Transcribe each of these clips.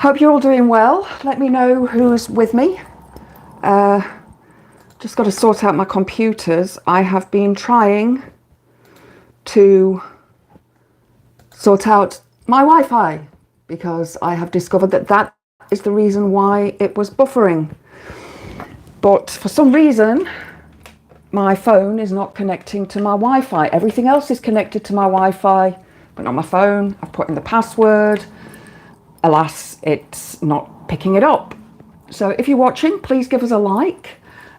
Hope you're all doing well. Let me know who's with me. Just got to sort out my computers. I have been trying to sort out my Wi-Fi because I have discovered that that is the reason why it was buffering. But for some reason, my phone is not connecting to my Wi-Fi. Everything else is connected to my Wi-Fi, but not my phone. I've put in the password. Alas, it's not picking it up. So if you're watching, please give us a like.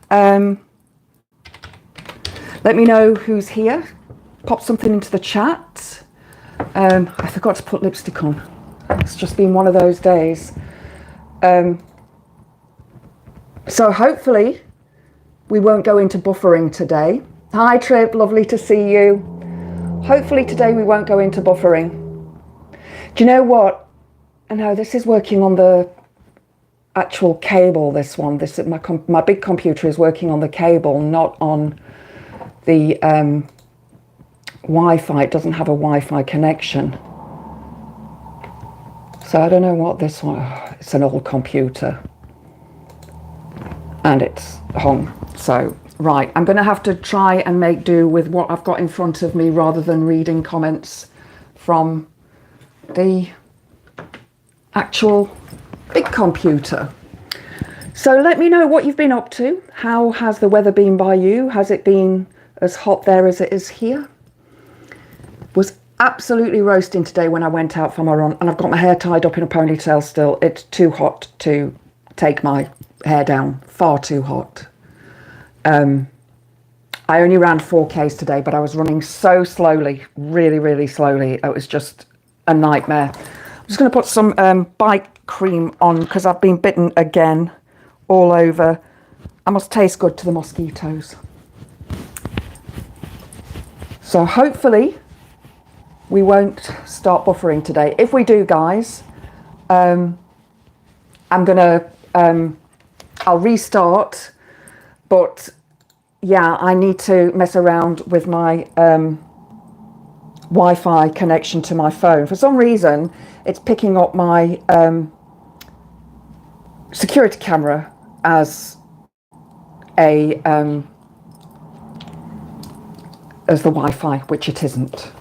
Let me know who's here. Pop something into the chat. I forgot to put lipstick on. It's just been one of those days. So hopefully we won't go into buffering today. Hi Trip, lovely to see you. Hopefully today we won't go into buffering. Do you know what? I know this is working on the actual cable, this one. My big computer is working on the cable, not on the Wi-Fi. It doesn't have a Wi-Fi connection. So I don't know what this one, it's an old computer. And it's hung. So, right, I'm going to have to try and make do with what I've got in front of me rather than reading comments from the actual big computer. So let me know what you've been up to. How has the weather been by you? Has it been as hot there as it is here? Was absolutely roasting today when I went out for my run, and I've got my hair tied up in a ponytail still. It's too hot to take my hair down, far too hot. I only ran 4Ks today, but I was running so slowly, really slowly. It was just a nightmare. I'm just going to put some bike cream on because I've been bitten again all over. I must taste good to the mosquitoes. So hopefully we won't start buffering today. If we do, guys, I'm gonna I'll restart, but yeah, I need to mess around with my Wi-Fi connection to my phone. For some reason, it's picking up my security camera as a as the Wi-Fi, which it isn't.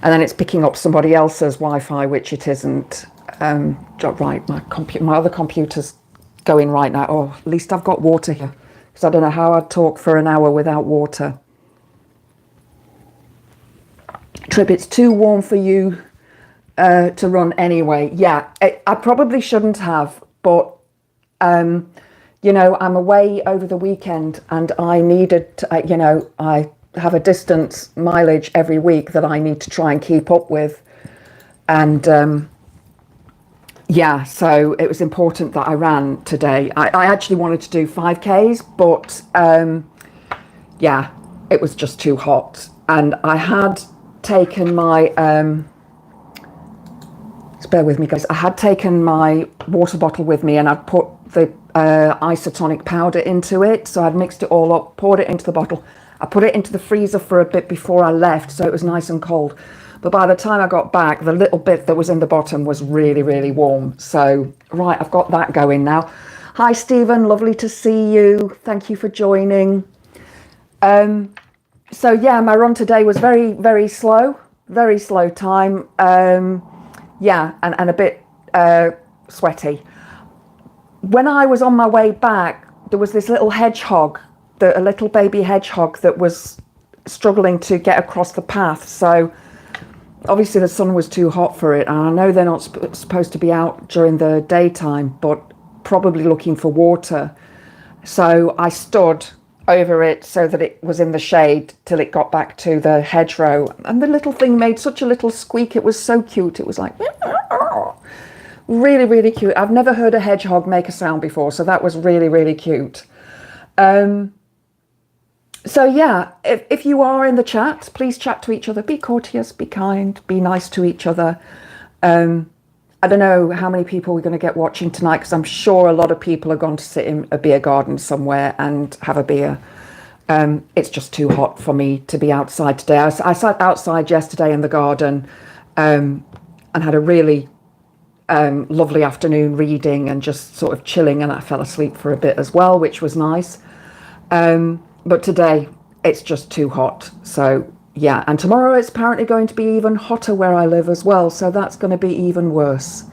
And then it's picking up somebody else's Wi-Fi, which it isn't. Right, my other computer's going right now. Oh, at least I've got water here, because I don't know how I'd talk for an hour without water. Trip, it's too warm for you to run anyway. Yeah, I probably shouldn't have, but you know, I'm away over the weekend and I needed to, you know, I have a distance mileage every week that I need to try and keep up with. And yeah, so it was important that I ran today. I actually wanted to do 5Ks, but yeah, it was just too hot. And I had taken my, just bear with me guys, I had taken my water bottle with me and I'd put the isotonic powder into it. So I'd mixed it all up, poured it into the bottle. I put it into the freezer for a bit before I left, so it was nice and cold. But by the time I got back, the little bit that was in the bottom was really warm. So, right, I've got that going now. Hi, Stephen, lovely to see you. Thank you for joining. So, yeah, my run today was very slow time. Yeah, and a bit sweaty. When I was on my way back, there was this little hedgehog, a little baby hedgehog that was struggling to get across the path. So obviously the sun was too hot for it, and I know they're not supposed to be out during the daytime, but probably looking for water. So I stood over it so that it was in the shade till it got back to the hedgerow, and the little thing made such a little squeak. It was so cute. It was like really cute. I've never heard a hedgehog make a sound before, so that was really cute. So yeah, if you are in the chat, please chat to each other. Be courteous, be kind, be nice to each other. I don't know how many people we're going to get watching tonight, because I'm sure a lot of people are going to sit in a beer garden somewhere and have a beer. It's just too hot for me to be outside today. I sat outside yesterday in the garden and had a really lovely afternoon reading and just sort of chilling, and I fell asleep for a bit as well, which was nice. But today it's just too hot. So yeah, and tomorrow it's apparently going to be even hotter where I live as well. So that's going to be even worse.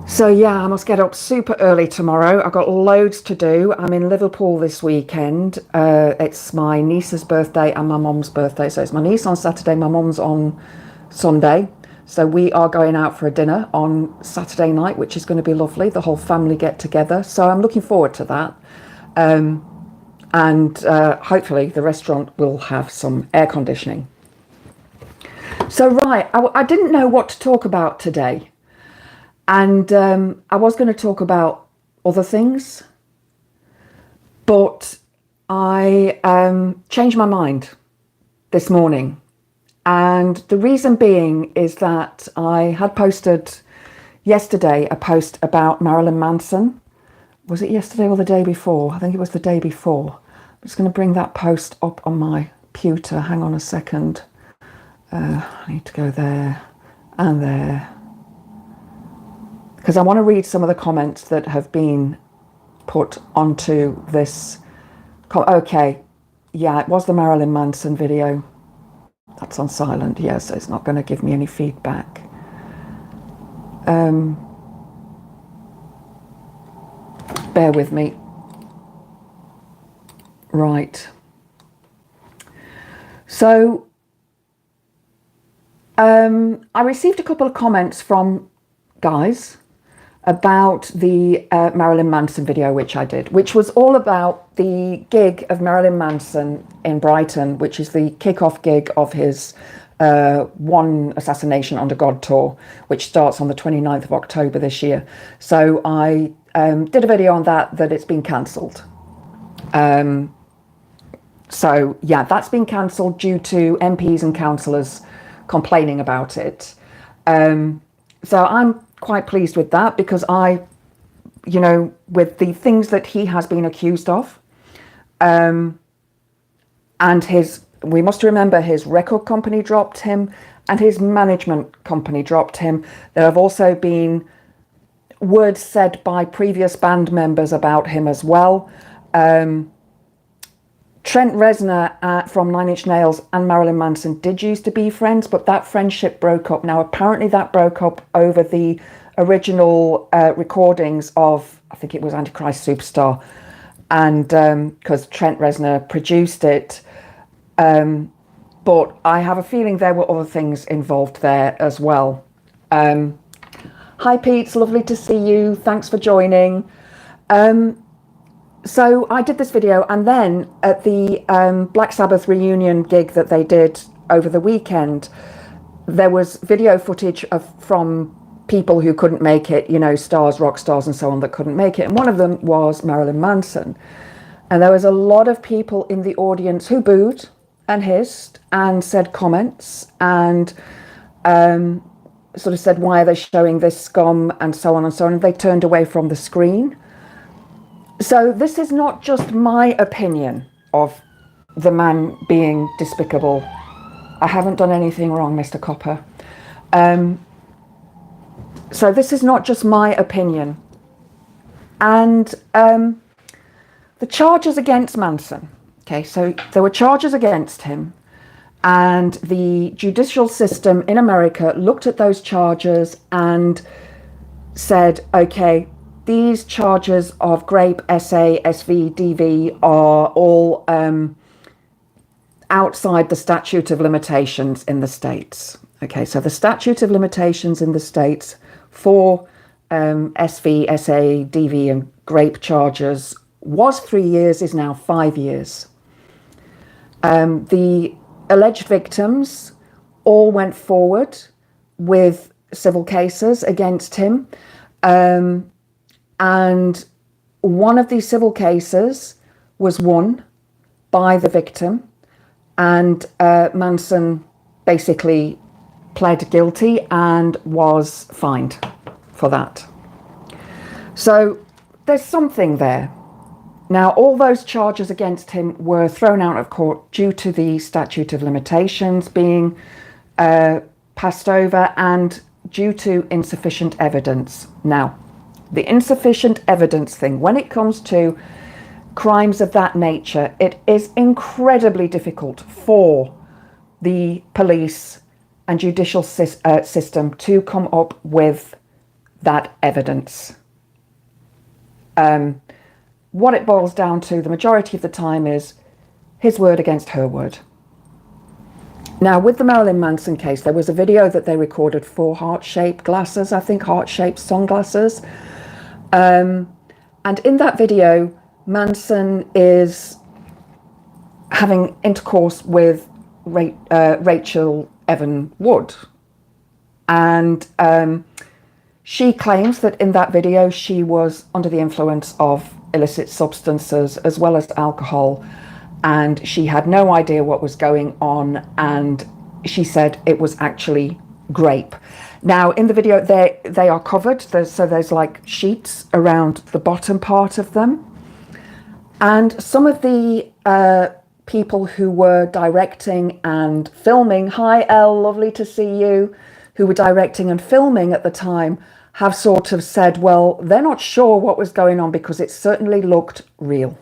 So yeah, I must get up super early tomorrow. I've got loads to do. I'm in Liverpool this weekend. It's my niece's birthday and my mum's birthday. So it's my niece on Saturday, my mum's on Sunday. So we are going out for a dinner on Saturday night, which is going to be lovely. The whole family get together. So I'm looking forward to that. And hopefully the restaurant will have some air conditioning. So right, I didn't know what to talk about today. And I was going to talk about other things, but I changed my mind this morning. And the reason being is that I had posted yesterday a post about Marilyn Manson. Was it yesterday or the day before? I think it was the day before. I'm just going to bring that post up on my computer. Hang on a second. I need to go there and there, because I want to read some of the comments that have been put onto this. Okay, yeah, it was the Marilyn Manson video. That's on silent, yeah, so it's not going to give me any feedback. Bear with me. Right. So, I received a couple of comments from guys about the Marilyn Manson video, which I did, which was all about the gig of Marilyn Manson in Brighton, which is the kickoff gig of his One Assassination Under God tour, which starts on the 29th of October this year. So I did a video on that it's been cancelled. So yeah, that's been cancelled due to MPs and councillors complaining about it. So I'm quite pleased with that, because with the things that he has been accused of, and we must remember his record company dropped him and his management company dropped him. There have also been words said by previous band members about him as well. Trent Reznor from Nine Inch Nails and Marilyn Manson did used to be friends, but that friendship broke up. Now, apparently that broke up over the original recordings of, I think it was Antichrist Superstar, and because Trent Reznor produced it. But I have a feeling there were other things involved there as well. Hi, Pete. It's lovely to see you. Thanks for joining. So I did this video, and then at the Black Sabbath reunion gig that they did over the weekend, there was video footage from people who couldn't make it, stars, rock stars and so on that couldn't make it. And one of them was Marilyn Manson. And there was a lot of people in the audience who booed and hissed and said comments and sort of said, why are they showing this scum, and so on and so on. And they turned away from the screen. So this is not just my opinion of the man being despicable. I haven't done anything wrong, Mr. Copper. So this is not just my opinion. And the charges against Manson. Okay, so there were charges against him, and the judicial system in America looked at those charges and said, okay, these charges of Grape, SA, SV, DV are all outside the statute of limitations in the States. Okay, so the statute of limitations in the States for SV, SA, DV and Grape charges was 3 years, is now 5 years. The alleged victims all went forward with civil cases against him. And one of these civil cases was won by the victim, and Manson basically pled guilty and was fined for that. So there's something there. Now, all those charges against him were thrown out of court due to the statute of limitations being passed over, and due to insufficient evidence. Now, the insufficient evidence thing, when it comes to crimes of that nature, it is incredibly difficult for the police and judicial system to come up with that evidence. What it boils down to the majority of the time is his word against her word. Now, with the Marilyn Manson case, there was a video that they recorded for heart-shaped glasses, I think heart-shaped sunglasses. And in that video, Manson is having intercourse with Rachel Evan Wood. And she claims that in that video, she was under the influence of illicit substances as well as alcohol. And she had no idea what was going on. And she said it was actually grape. Now, in the video, they are covered. So there's like sheets around the bottom part of them. And some of the people who were directing and filming, hi Elle, lovely to see you, who were directing and filming at the time, have sort of said, well, they're not sure what was going on because it certainly looked real.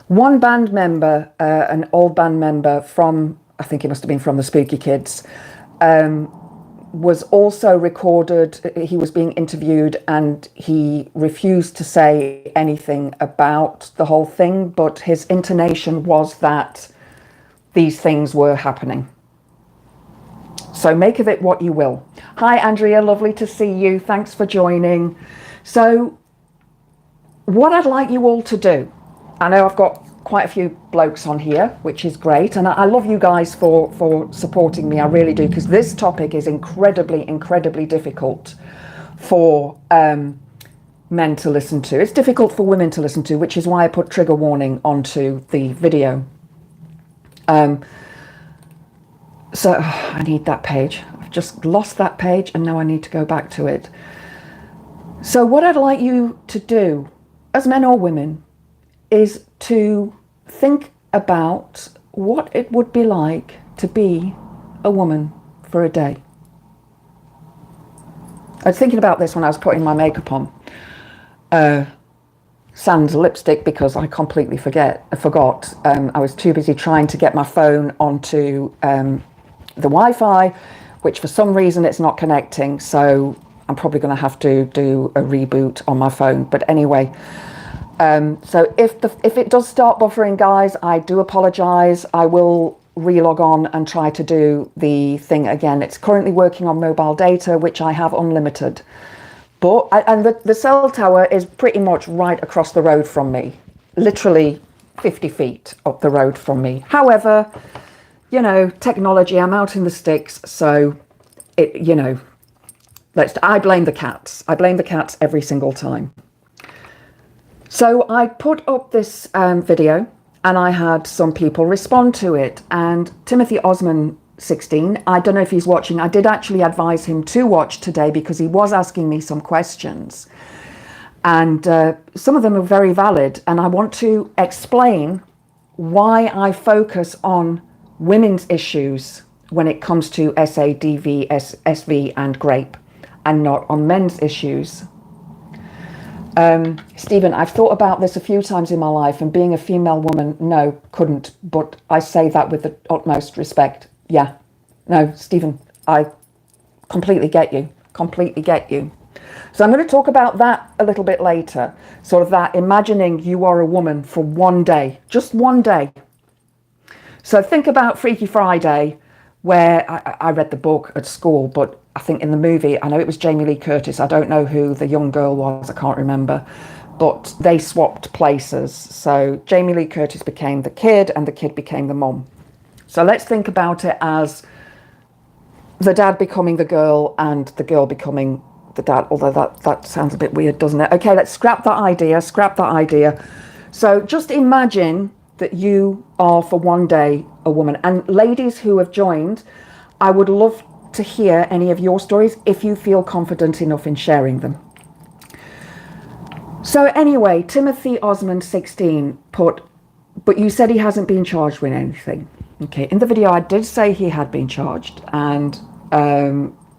One band member, an old band member from, I think it must have been from the Spooky Kids, was also recorded. He was being interviewed and he refused to say anything about the whole thing, but his intonation was that these things were happening. So make of it what you will. Hi, Andrea, lovely to see you. Thanks for joining. So what I'd like you all to do, I know I've got quite a few blokes on here, which is great. And I love you guys for supporting me. I really do, because this topic is incredibly, incredibly difficult for men to listen to. It's difficult for women to listen to, which is why I put trigger warning onto the video. So I need that page. I've just lost that page and now I need to go back to it. So what I'd like you to do, as men or women, is to think about what it would be like to be a woman for a day. I was thinking about this when I was putting my makeup on. Sans lipstick, because I completely forgot. I was too busy trying to get my phone onto the Wi-Fi, which for some reason it's not connecting. So I'm probably going to have to do a reboot on my phone. But anyway, so if it does start buffering, guys, I do apologize. I will relog on and try to do the thing again. It's currently working on mobile data, which I have unlimited. But the cell tower is pretty much right across the road from me, literally 50 feet up the road from me. However, you know, technology, I'm out in the sticks, so it, you know, I blame the cats. I blame the cats every single time. So I put up this video and I had some people respond to it, and Timothy Osman 16, I don't know if he's watching. I did actually advise him to watch today because he was asking me some questions, and some of them are very valid, and I want to explain why I focus on women's issues when it comes to SADV, SV and Grape, and not on men's issues. Stephen, I've thought about this a few times in my life, and being a female woman, no, couldn't, but I say that with the utmost respect. Yeah, no, Stephen, I completely get you, completely get you. So I'm going to talk about that a little bit later, sort of that imagining you are a woman for one day, just one day. So think about Freaky Friday, where I read the book at school, but I think in the movie, I know it was Jamie Lee Curtis. I don't know who the young girl was, I can't remember, but they swapped places. So Jamie Lee Curtis became the kid and the kid became the mum. So let's think about it as the dad becoming the girl and the girl becoming the dad, although that sounds a bit weird, doesn't it? Okay, let's scrap that idea. So just imagine that you are for one day a woman. And ladies who have joined, I would love to hear any of your stories if you feel confident enough in sharing them. So anyway, Timothy Osman 16 put, but you said he hasn't been charged with anything. Okay, in the video I did say he had been charged, and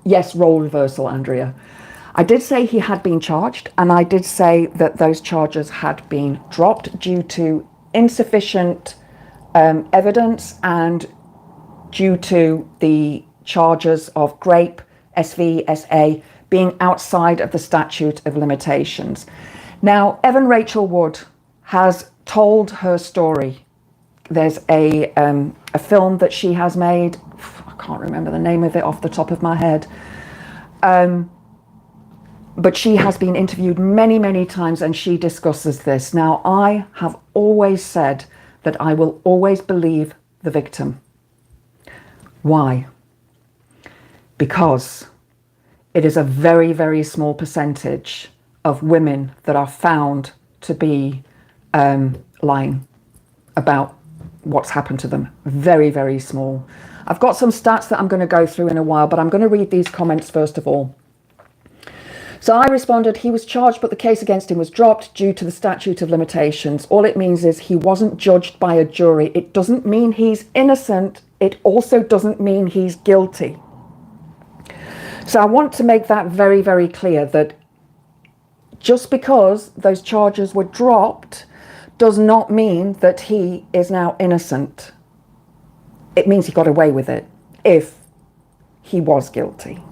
Yes, role reversal, Andrea. I did say he had been charged, and I did say that those charges had been dropped due to insufficient evidence and due to the charges of Grape, SV, SA being outside of the statute of limitations. Now, Evan Rachel Wood has told her story. There's a film that she has made. I can't remember the name of it off the top of my head. But she has been interviewed many, many times, and she discusses this. Now, I have always said that I will always believe the victim. Why? Because it is a very, very small percentage of women that are found to be lying about what's happened to them. Very, very small. I've got some stats that I'm going to go through in a while, but I'm going to read these comments first of all. So I responded, he was charged, but the case against him was dropped due to the statute of limitations. All it means is he wasn't judged by a jury. It doesn't mean he's innocent. It also doesn't mean he's guilty. So I want to make that very, very clear that just because those charges were dropped does not mean that he is now innocent. It means he got away with it if he was guilty.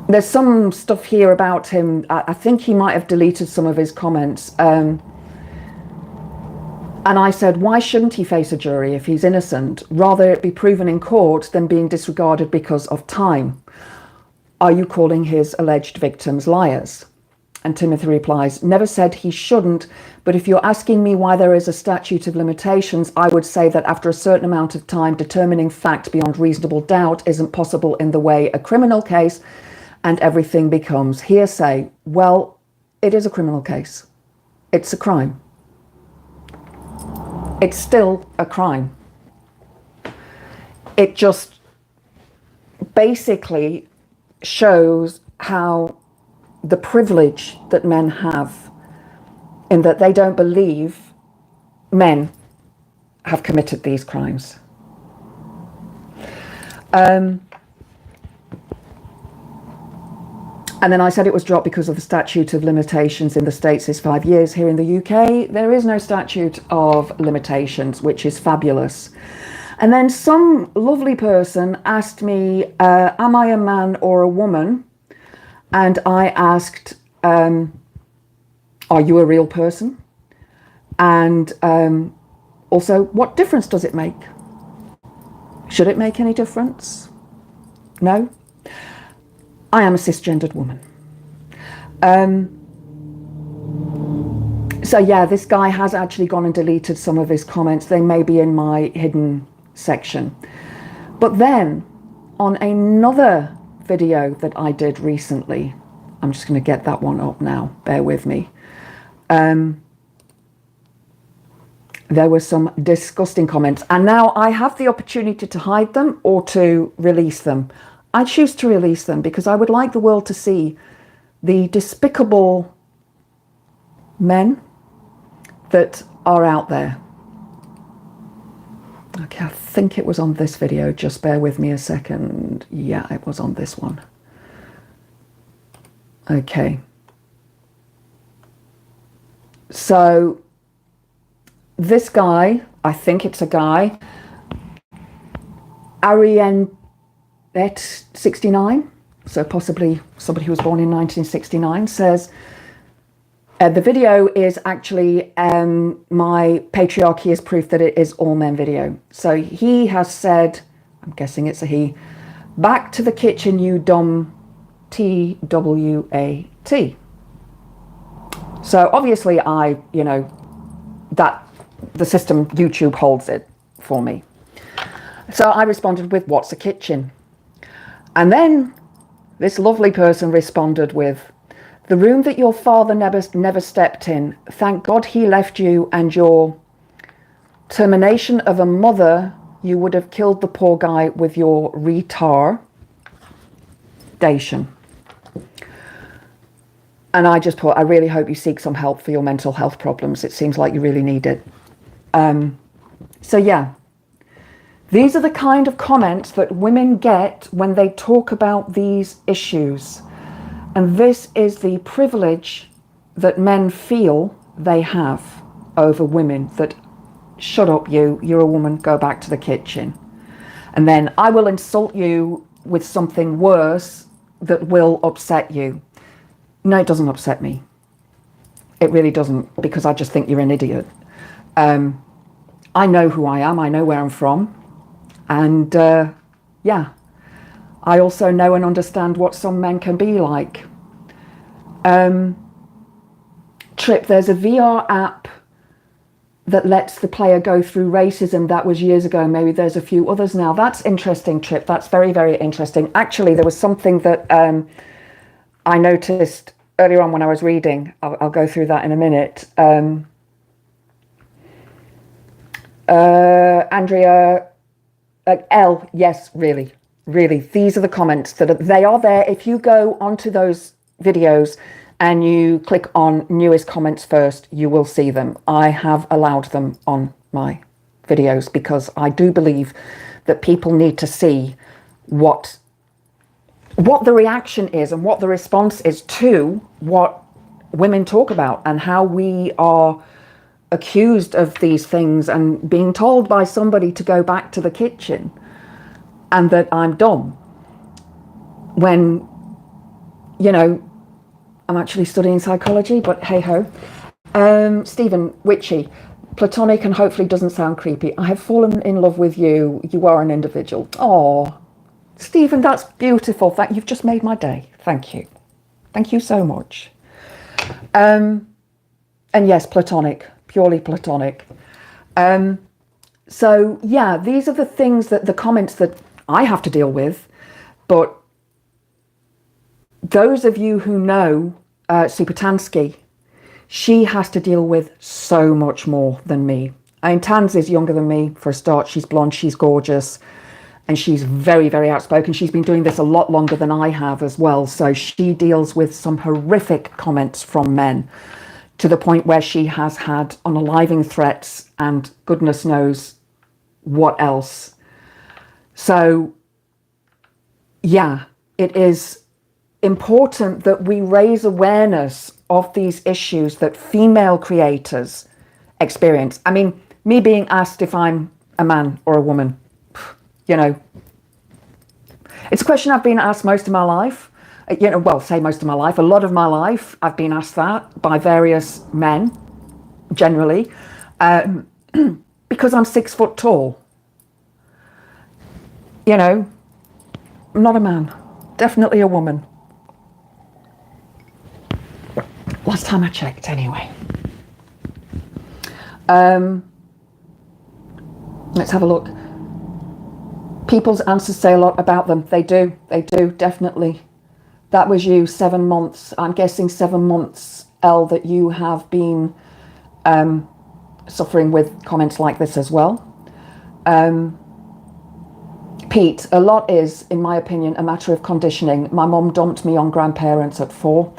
There's some stuff here about him. I think he might have deleted some of his comments. And I said, why shouldn't he face a jury if he's innocent? Rather it be proven in court than being disregarded because of time. Are you calling his alleged victims liars? And Timothy replies, never said he shouldn't, but if you're asking me why there is a statute of limitations, I would say that after a certain amount of time, determining fact beyond reasonable doubt isn't possible in the way a criminal case, and everything becomes hearsay. Well, it is a criminal case. It's a crime. It's still a crime. It just basically shows how the privilege that men have in that they don't believe men have committed these crimes. And then I said it was dropped because of the statute of limitations in the States is 5 years. Here in the UK, there is no statute of limitations, which is fabulous. And then some lovely person asked me, am I a man or a woman? And I asked, are you a real person? And also, what difference does it make? Should it make any difference? No? I am a cisgendered woman. So yeah, this guy has actually gone and deleted some of his comments. They may be in my hidden section. But then on another video that I did recently, I'm just going to get that one up now, bear with me. There were some disgusting comments, and now I have the opportunity to hide them or to release them. I choose to release them because I would like the world to see the despicable men that are out there. Okay, I think it was on this video. Just bear with me a second. Yeah, it was on this one. Okay. So this guy, I think it's a guy, Ariane at 69, so possibly somebody who was born in 1969, says, the video is actually my patriarchy is proof that it is all men video. So he has said, I'm guessing it's a he, back to the kitchen, you dumb TWAT. So obviously that the system, YouTube holds it for me. So I responded with, what's a kitchen? And then this lovely person responded with, the room that your father never stepped in. Thank God he left you, and your termination of a mother, you would have killed the poor guy with your retardation. And I just thought, I really hope you seek some help for your mental health problems. It seems like you really need it. So yeah, These are the kind of comments that women get when they talk about these issues. And this is the privilege that men feel they have over women, that shut up you're a woman, go back to the kitchen. And then I will insult you with something worse that will upset you. No, it doesn't upset me. It really doesn't, because I just think you're an idiot. I know who I am, I know where I'm from. And yeah, I also know and understand what some men can be like. Trip, there's a VR app that lets the player go through racism. That was years ago. Maybe there's a few others now. That's interesting, Trip. That's very, very interesting. Actually, there was something that I noticed earlier on when I was reading. I'll go through that in a minute. Andrea L, yes, really. These are the comments they are there. If you go onto those videos and you click on newest comments first, you will see them. I have allowed them on my videos because I do believe that people need to see what the reaction is and what the response is to what women talk about, and how we are accused of these things and being told by somebody to go back to the kitchen and that I'm dumb when, you know, I'm actually studying psychology, but hey ho. Stephen Witchy, platonic and hopefully doesn't sound creepy. I have fallen in love with you. You are an individual. Oh, Stephen, that's beautiful. You've just made my day. Thank you. Thank you so much. And yes, platonic, purely platonic. So yeah, these are the things that the comments that I have to deal with, but those of you who know Supertansky, she has to deal with so much more than me. I mean, Tans is younger than me for a start. She's blonde, she's gorgeous, and she's very, very outspoken. She's been doing this a lot longer than I have as well. So she deals with some horrific comments from men to the point where she has had unaliving threats and goodness knows what else. So yeah, it is important that we raise awareness of these issues that female creators experience. I mean, me being asked if I'm a man or a woman, you know, it's a question I've been asked most of my life. You know, well, say most of my life, a lot of my life, I've been asked that by various men, generally, because I'm 6 foot tall. You know, I'm not a man, definitely a woman. Last time I checked, anyway. Let's have a look. People's answers say a lot about them. They do, definitely. That was you, 7 months. I'm guessing 7 months, Elle, that you have been suffering with comments like this as well. Pete, a lot is, in my opinion, a matter of conditioning. My mum dumped me on grandparents at 4.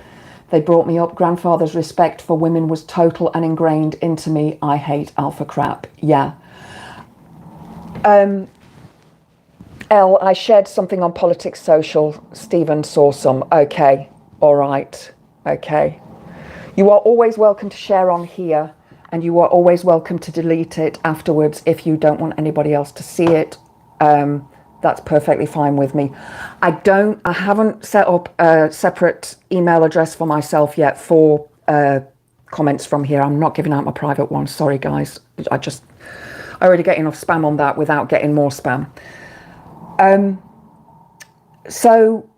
They brought me up. Grandfather's respect for women was total and ingrained into me. I hate alpha crap. Yeah. Elle, I shared something on Politics Social. Stephen saw some. Okay. All right. Okay. You are always welcome to share on here, and you are always welcome to delete it afterwards if you don't want anybody else to see it. That's perfectly fine with me. I haven't set up a separate email address for myself yet for comments from here. I'm not giving out my private one. Sorry, guys. I already get enough spam on that without getting more spam. So,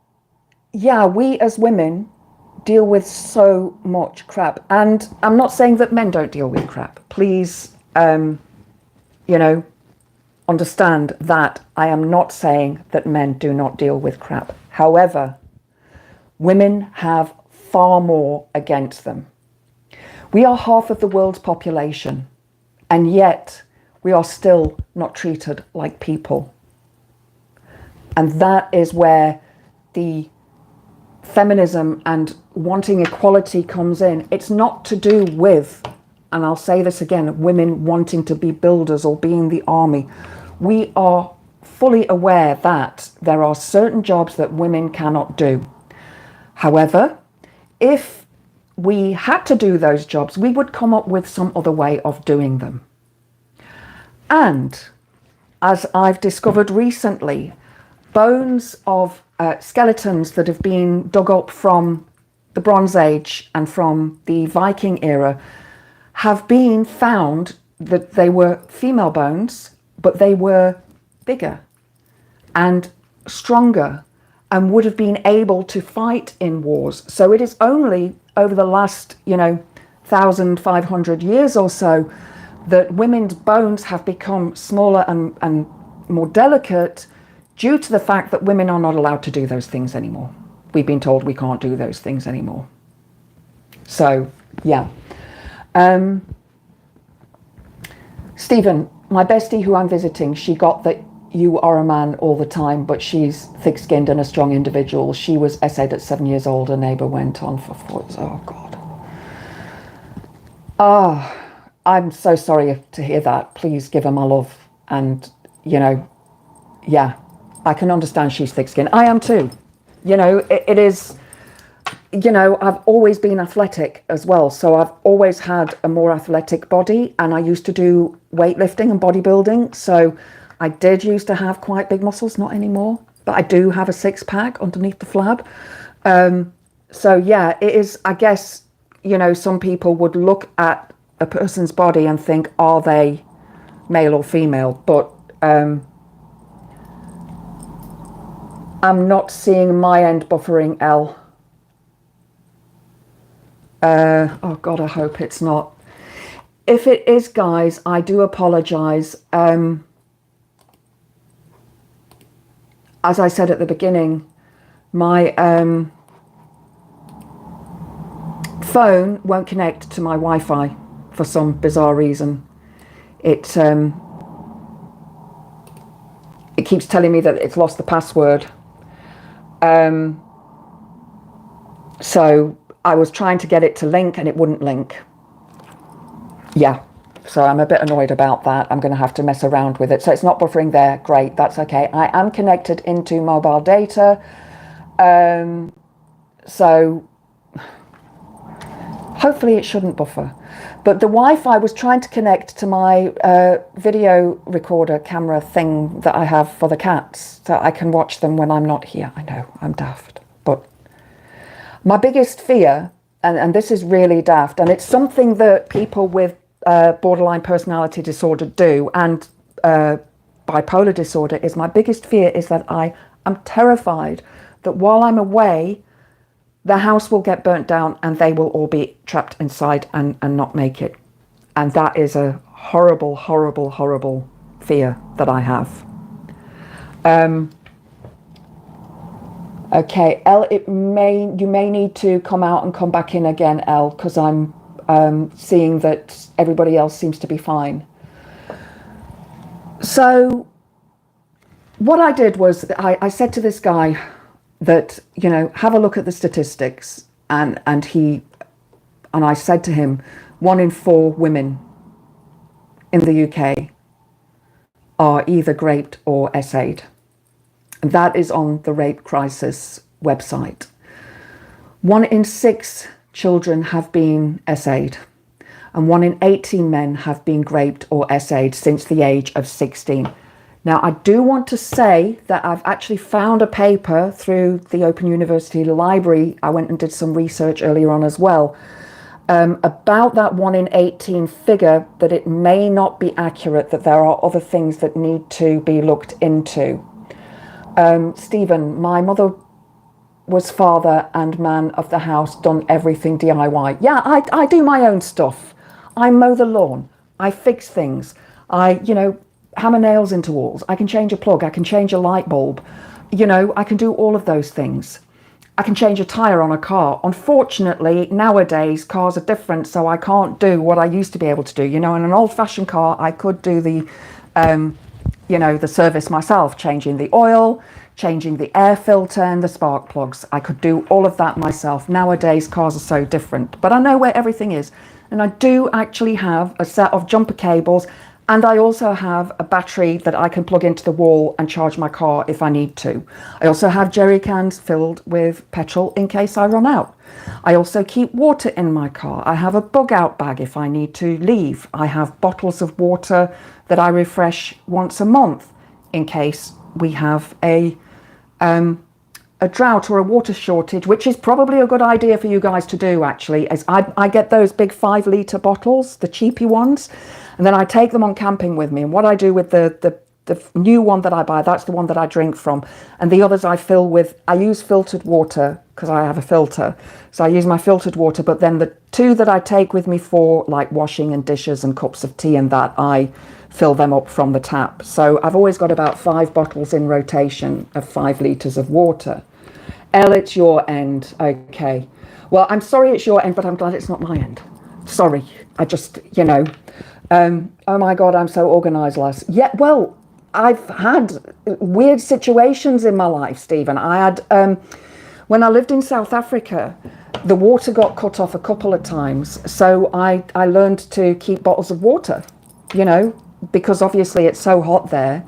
yeah, we as women deal with so much crap. And I'm not saying that men don't deal with crap. Please, you know, understand that I am not saying that men do not deal with crap. However, women have far more against them. We are half of the world's population, and yet we are still not treated like people. And that is where the feminism and wanting equality comes in. It's not to do with, and I'll say this again, women wanting to be builders or be in the army. We are fully aware that there are certain jobs that women cannot do. However, if we had to do those jobs, we would come up with some other way of doing them. And as I've discovered recently, bones of skeletons that have been dug up from the Bronze Age and from the Viking era have been found that they were female bones, but they were bigger and stronger and would have been able to fight in wars. So it is only over the last, 1,500 years or so that women's bones have become smaller and more delicate due to the fact that women are not allowed to do those things anymore. We've been told we can't do those things anymore. So, yeah. Stephen, my bestie who I'm visiting, she got that you are a man all the time, but she's thick-skinned and a strong individual. She was essayed at 7 years old. A neighbour went on for 4. Oh, God. I'm so sorry to hear that. Please give her my love. And, yeah, I can understand she's thick-skinned. I am too. It is, I've always been athletic as well. So I've always had a more athletic body, and I used to do weightlifting and bodybuilding. So I did used to have quite big muscles, not anymore, but I do have a 6-pack underneath the flab. So yeah, it is, I guess, some people would look at a person's body and think, are they male or female? But I'm not seeing my end buffering, Elle. Oh God, I hope it's not. If it is, guys, I do apologize. As I said at the beginning, my phone won't connect to my Wi-Fi for some bizarre reason. It keeps telling me that it's lost the password. So I was trying to get it to link and it wouldn't link. Yeah, so I'm a bit annoyed about that. I'm going to have to mess around with it. So it's not buffering there. Great, that's okay. I am connected into mobile data. So hopefully it shouldn't buffer. But the Wi-Fi was trying to connect to my video recorder camera thing that I have for the cats, so I can watch them when I'm not here. I know, I'm daft. But my biggest fear, and this is really daft, and it's something that people with borderline personality disorder do, and bipolar disorder, is my biggest fear is that I am terrified that while I'm away, the house will get burnt down and they will all be trapped inside and not make it. And that is a horrible, horrible, horrible fear that I have. Okay, Elle, you may need to come out and come back in again, Elle, because I'm seeing that everybody else seems to be fine. So what I did was I said to this guy that, have a look at the statistics, and I said to him, 1 in 4 women in the UK are either raped or essayed. And that is on the Rape Crisis website. 1 in 6 children have been essayed, and 1 in 18 men have been raped or essayed since the age of 16. Now, I do want to say that I've actually found a paper through the Open University Library. I went and did some research earlier on as well, about that 1 in 18 figure, that it may not be accurate, that there are other things that need to be looked into. Stephen, my mother was father and man of the house, done everything DIY. Yeah, I do my own stuff. I mow the lawn. I fix things. I, hammer nails into walls. I can change a plug. I can change a light bulb. I can do all of those things. I can change a tire on a car. Unfortunately, nowadays, cars are different, so I can't do what I used to be able to do. In an old-fashioned car, I could do the service myself, changing the oil, changing the air filter and the spark plugs. I could do all of that myself. Nowadays, cars are so different, but I know where everything is. And I do actually have a set of jumper cables And I also have a battery that I can plug into the wall and charge my car if I need to. I also have jerry cans filled with petrol in case I run out. I also keep water in my car. I have a bug out bag if I need to leave. I have bottles of water that I refresh once a month in case we have a drought or a water shortage, which is probably a good idea for you guys to do, actually. As I get those big 5-litre bottles, the cheapy ones, and then I take them on camping with me. And what I do with the new one that I buy, that's the one that I drink from. And the others I fill with, I use filtered water because I have a filter. So I use my filtered water, but then the 2 that I take with me for like washing and dishes and cups of tea and that, I fill them up from the tap. So I've always got about 5 bottles in rotation of 5 litres of water. Elle, it's your end. Okay. Well, I'm sorry it's your end, but I'm glad it's not my end. Sorry. I just, oh my God, I'm so organised, lass. Yeah, well, I've had weird situations in my life, Stephen. I had, when I lived in South Africa, the water got cut off a couple of times. So I learned to keep bottles of water, because obviously it's so hot there.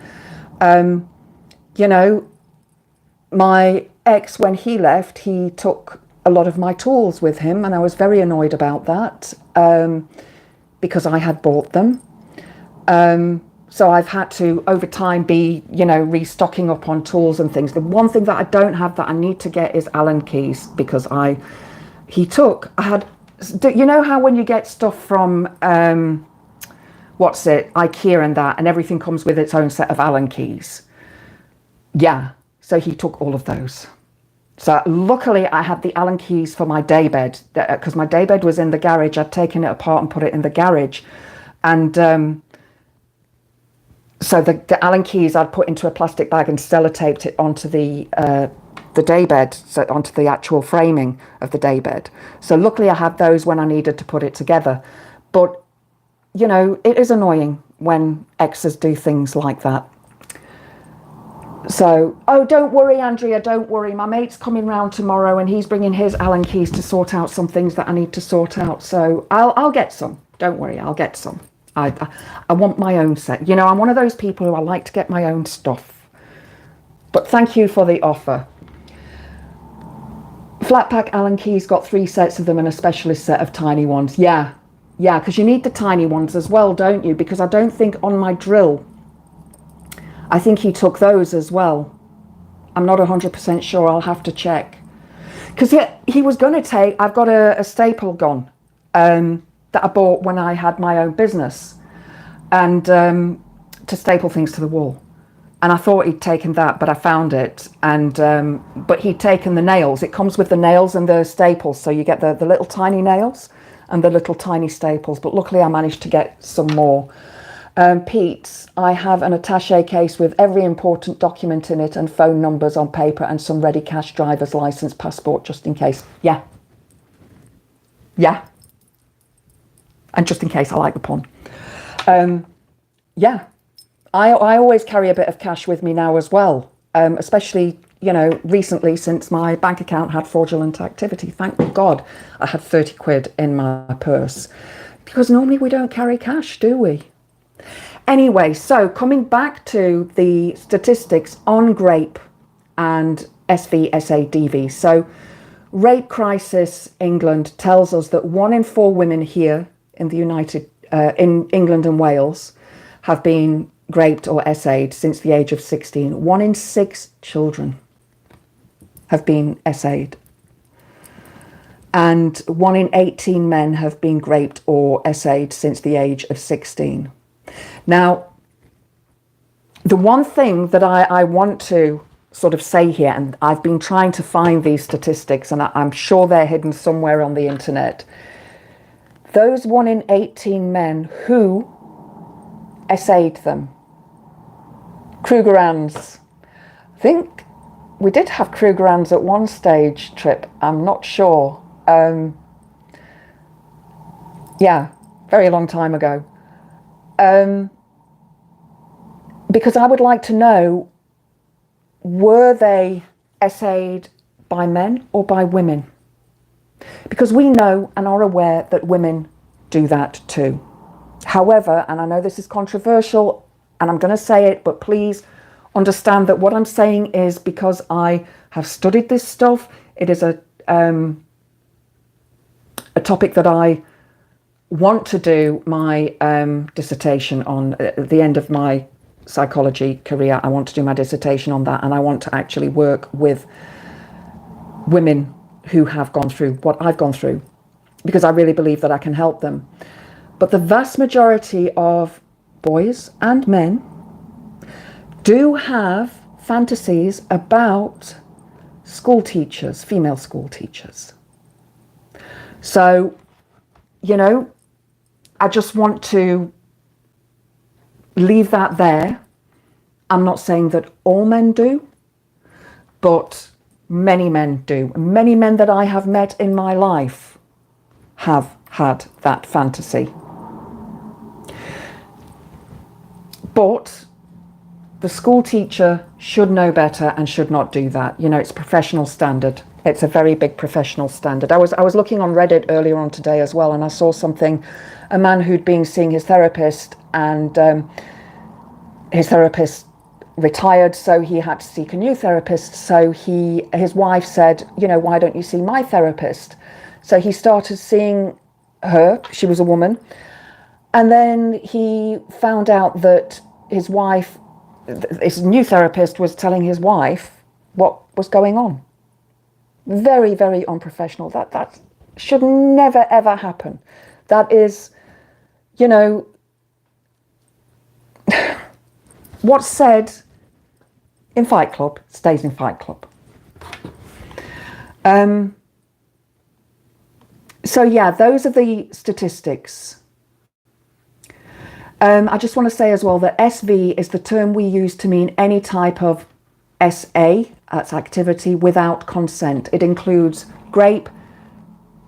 My ex, when he left, he took a lot of my tools with him, and I was very annoyed about that because I had bought them. So I've had to, over time, be, restocking up on tools and things. The one thing that I don't have that I need to get is Allen keys, because I had, how when you get stuff from, IKEA and that, and everything comes with its own set of Allen keys? Yeah, so he took all of those. So luckily I had the Allen keys for my daybed, because my daybed was in the garage. I'd taken it apart and put it in the garage. And so the Allen keys I'd put into a plastic bag and sellotaped it onto the daybed, so onto the actual framing of the daybed. So luckily I had those when I needed to put it together. But, it is annoying when exes do things like that. So, oh, don't worry, Andrea, don't worry. My mate's coming round tomorrow and he's bringing his Allen keys to sort out some things that I need to sort out. So I'll get some. Don't worry, I'll get some. I want my own set. I'm one of those people who I like to get my own stuff. But thank you for the offer. Flat pack Allen keys, got 3 sets of them and a specialist set of tiny ones. Yeah, because you need the tiny ones as well, don't you? Because I don't think on my drill, I think he took those as well. I'm not 100% sure. I'll have to check. Because he was going to take, I've got a staple gun that I bought when I had my own business, and to staple things to the wall. And I thought he'd taken that, but I found it. And but he'd taken the nails. It comes with the nails and the staples. So you get the little tiny nails and the little tiny staples. But luckily I managed to get some more. Pete, I have an attaché case with every important document in it and phone numbers on paper and some ready cash, driver's license, passport, just in case. Yeah. And just in case, I like the pun. Yeah. I always carry a bit of cash with me now as well, especially, recently since my bank account had fraudulent activity. Thank God I had 30 quid in my purse, because normally we don't carry cash, do we? Anyway, so coming back to the statistics on Grape and SVSADV. So Rape Crisis England tells us that 1 in 4 women here in the in England and Wales have been raped or essayed since the age of 16. 1 in 6 children have been essayed. And 1 in 18 men have been raped or essayed since the age of 16. Now, the one thing that I want to sort of say here, and I've been trying to find these statistics, and I'm sure they're hidden somewhere on the internet. Those 1 in 18 men who essayed them, Krugerrands. I think we did have Krugerrands at one stage, Trip. I'm not sure. Yeah, very long time ago. Because I would like to know, were they essayed by men or by women? Because we know and are aware that women do that too. However, and I know this is controversial and I'm going to say it, but please understand that what I'm saying is because I have studied this stuff. It is a topic that I want to do my dissertation on at the end of my psychology career. I want to do my dissertation on that, and I want to actually work with women who have gone through what I've gone through, because I really believe that I can help them. But the vast majority of boys and men do have fantasies about school teachers, female school teachers. So, you know, I just want to leave that there. I'm not saying that all men do, but many men do. Many men that I have met in my life have had that fantasy. But the school teacher should know better and should not do that. You know, it's a professional standard. It's a very big professional standard. I was looking on Reddit earlier on today as well, and I saw something, a man who'd been seeing his therapist, and his therapist retired, so he had to seek a new therapist. So his wife said, you know, why don't you see my therapist? So he started seeing her. She was a woman. And then he found out that his wife, his new therapist, was telling his wife what was going on. Very, very unprofessional. That should never, ever happen. That is, you know, what's said in Fight Club stays in Fight Club. So yeah, those are the statistics. I just want to say as well that SV is the term we use to mean any type of SA, that's activity, without consent. It includes Grape,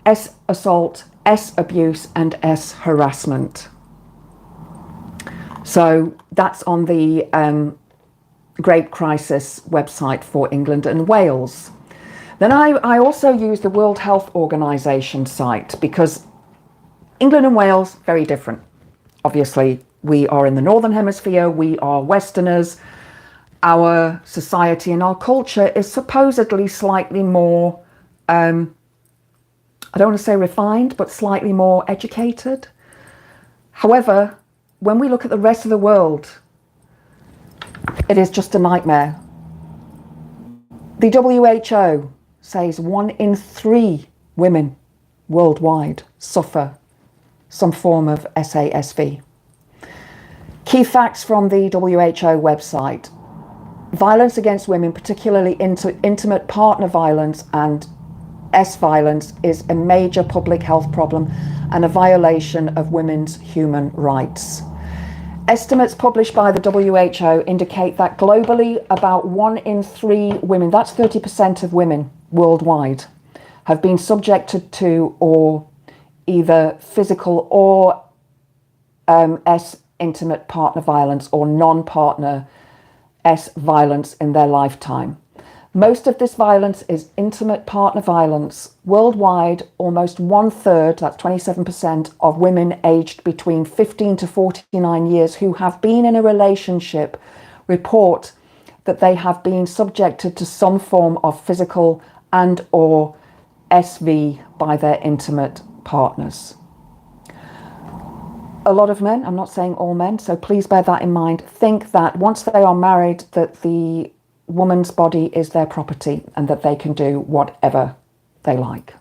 S assault, S abuse, and S harassment. So that's on the Grape Crisis website for England and Wales. Then I also use the World Health Organization site, because England and Wales, very different. Obviously, we are in the Northern Hemisphere, we are Westerners. Our society and our culture is supposedly slightly more, I don't want to say refined, but slightly more educated. However, when we look at the rest of the world, it is just a nightmare. The WHO says 1 in 3 women worldwide suffer some form of SASV. Key facts from the WHO website. Violence against women, particularly intimate partner violence and S violence, is a major public health problem and a violation of women's human rights. Estimates published by the WHO indicate that globally about 1 in 3 women, that's 30% of women worldwide, have been subjected to or either physical or S intimate partner violence or non-partner S violence in their lifetime. Most of this violence is intimate partner violence. Worldwide, almost 1/3, that's 27%, of women aged between 15 to 49 years who have been in a relationship report that they have been subjected to some form of physical and or SV by their intimate partners. A lot of men, I'm not saying all men, so please bear that in mind, think that once they are married that the woman's body is their property and that they can do whatever they like.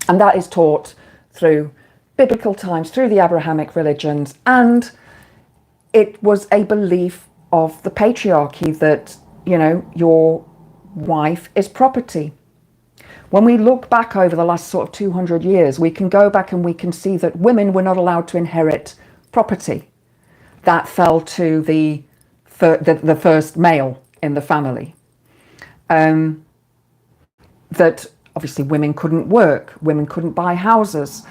And that is taught through biblical times, through the Abrahamic religions, and it was a belief of the patriarchy that, you know, your wife is property. When we look back over the last sort of 200 years, we can go back and we can see that women were not allowed to inherit property. That fell to the first male in the family. That obviously women couldn't work, women couldn't buy houses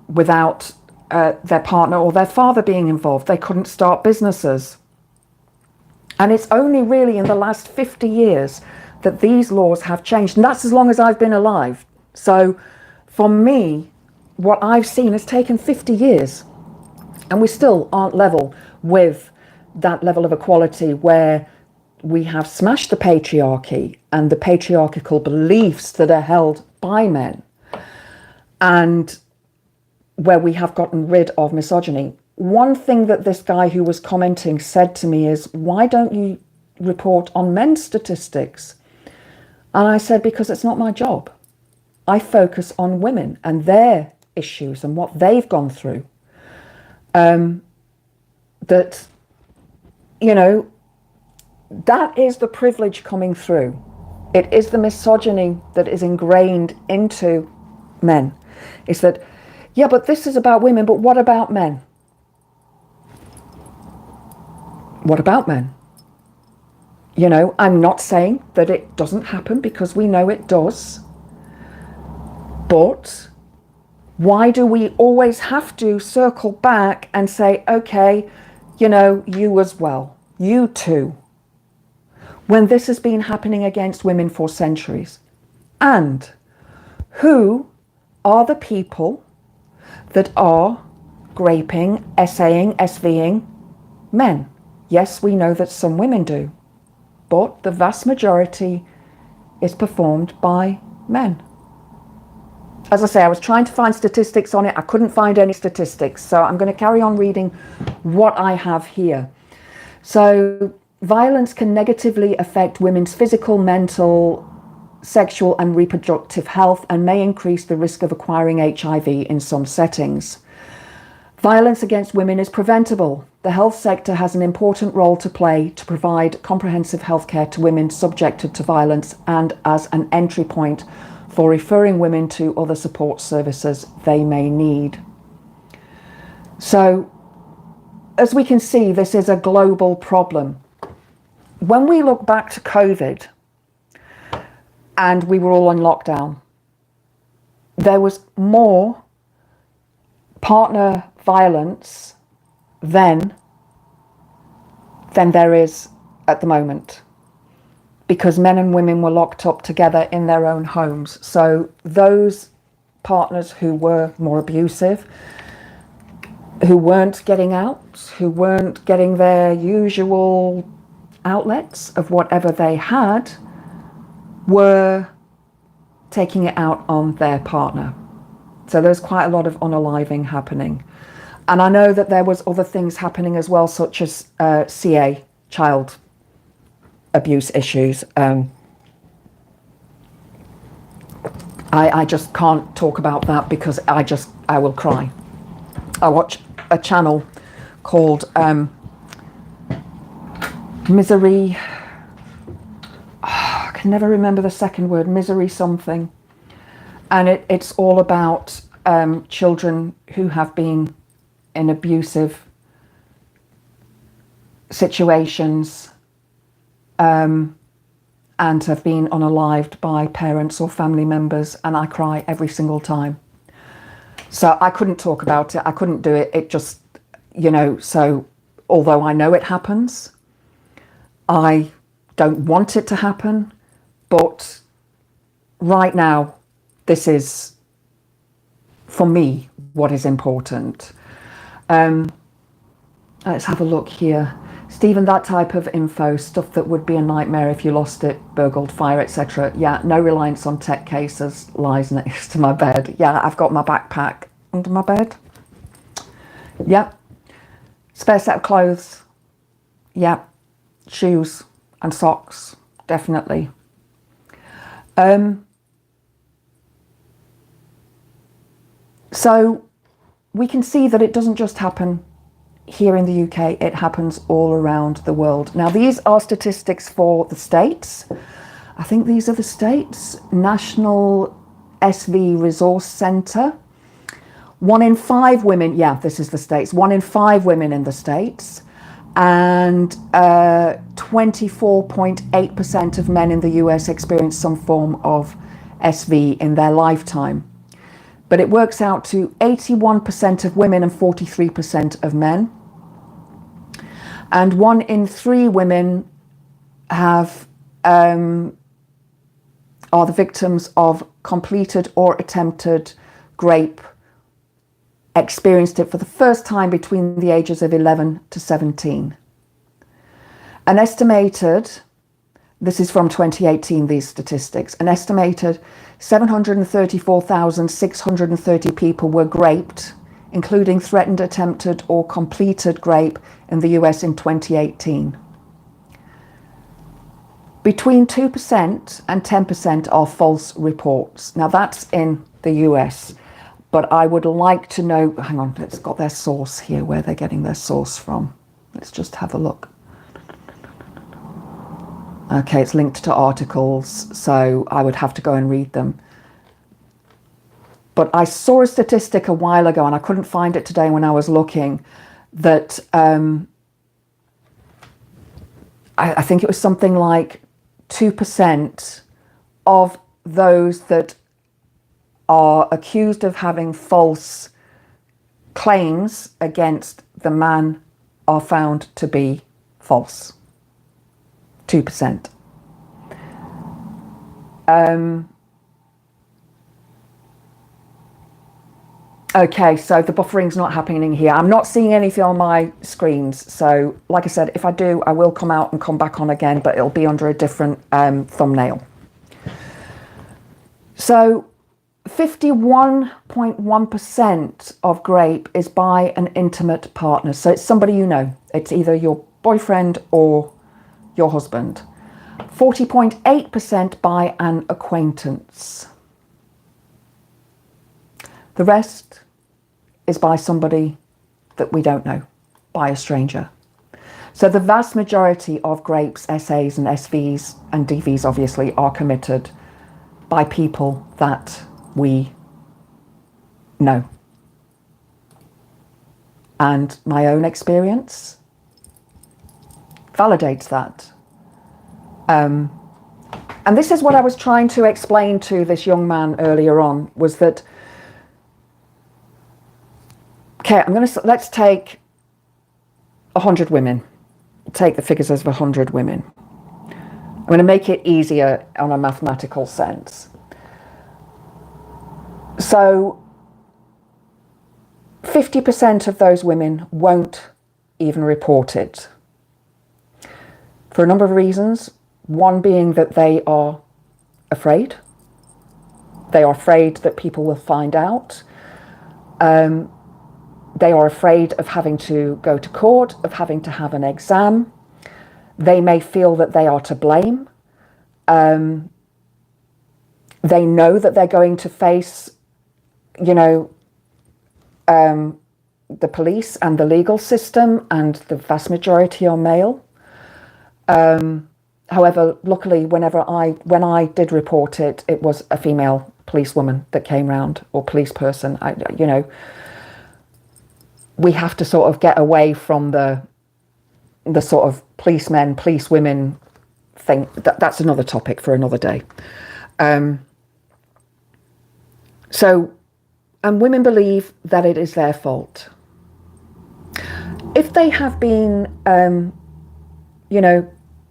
without their partner or their father being involved. They couldn't start businesses. And it's only really in the last 50 years that these laws have changed. And that's as long as I've been alive. So for me, what I've seen has taken 50 years, and we still aren't level with that level of equality where we have smashed the patriarchy and the patriarchal beliefs that are held by men, and where we have gotten rid of misogyny. One thing that this guy who was commenting said to me is, why don't you report on men's statistics? And I said, because it's not my job. I focus on women and their issues and what they've gone through. That, you know, that is the privilege coming through. It is the misogyny that is ingrained into men. It's that, yeah, but this is about women, but what about men? What about men? You know, I'm not saying that it doesn't happen, because we know it does. But why do we always have to circle back and say, okay, you know, you as well, you too, when this has been happening against women for centuries? And who are the people that are graping, essaying, SVing men? Yes, we know that some women do, but the vast majority is performed by men. As I say, I was trying to find statistics on it. I couldn't find any statistics, so I'm going to carry on reading what I have here. So, violence can negatively affect women's physical, mental, sexual and reproductive health, and may increase the risk of acquiring HIV in some settings. Violence against women is preventable. The health sector has an important role to play to provide comprehensive healthcare to women subjected to violence, and as an entry point for referring women to other support services they may need. So, as we can see, this is a global problem. When we look back to COVID and we were all on lockdown, there was more partner violence then than there is at the moment, because men and women were locked up together in their own homes. So those partners who were more abusive, who weren't getting out, who weren't getting their usual outlets of whatever they had, were taking it out on their partner. So there's quite a lot of unaliving happening. And I know that there was other things happening as well, such as CA, child abuse issues. I just can't talk about that because I will cry. I watch a channel called Misery. I can never remember the second word. Misery something, and it's all about children who have been in abusive situations and have been unalived by parents or family members, and I cry every single time. So I couldn't talk about it. I couldn't do it. It just, you know, so although I know it happens, I don't want it to happen. But right now, this is, for me, what is important. Let's have a look here. Stephen, that type of info, stuff that would be a nightmare if you lost it, burgled, fire, etc. Yeah, no reliance on tech cases, lies next to my bed. Yeah, I've got my backpack under my bed. Yep. Spare set of clothes. Yep. Shoes and socks, definitely. So we can see that it doesn't just happen here in the UK, it happens all around the world. Now, these are statistics for the States. I think these are the States. National SV Resource Centre. 1 in 5 women, yeah, this is the States. 1 in 5 women in the States, and 24.8% of men in the US experience some form of SV in their lifetime. But it works out to 81% of women and 43% of men. And 1 in 3 women have are the victims of completed or attempted grape experienced it for the first time between the ages of 11 to 17. An estimated, this is from 2018, these statistics, an estimated 734,630 people were graped, including threatened, attempted, or completed grape in the US in 2018. Between 2% and 10% are false reports. Now that's in the US, but I would like to know, hang on, it's got their source here, where they're getting their source from. Let's just have a look. Okay, it's linked to articles, so I would have to go and read them. But I saw a statistic a while ago, and I couldn't find it today when I was looking, that I think it was something like 2% of those that are accused of having false claims against the man are found to be false. 2%. Okay, so the buffering's not happening here. I'm not seeing anything on my screens. So like I said, if I do, I will come out and come back on again, but it'll be under a different thumbnail. So 51.1% of Grape is by an intimate partner. So it's somebody you know. It's either your boyfriend or your husband. 40.8% by an acquaintance. The rest is by somebody that we don't know, by a stranger. So the vast majority of Grape's SAs and SVs and DVs obviously are committed by people that we know. And my own experience validates that. And this is what I was trying to explain to this young man earlier on, was that, okay, let's take 100 women. Take the figures as 100 women. I'm going to make it easier on a mathematical sense. So 50% of those women won't even report it. For a number of reasons. One being that they are afraid. They are afraid that people will find out. They are afraid of having to go to court, of having to have an exam. They may feel that they are to blame. They know that they're going to face, the police and the legal system, and the vast majority are male. However, luckily, when I did report it, it was a female policewoman that came round, or police person. We have to sort of get away from the sort of policemen, policewomen thing. That's another topic for another day. And women believe that it is their fault. If they have been,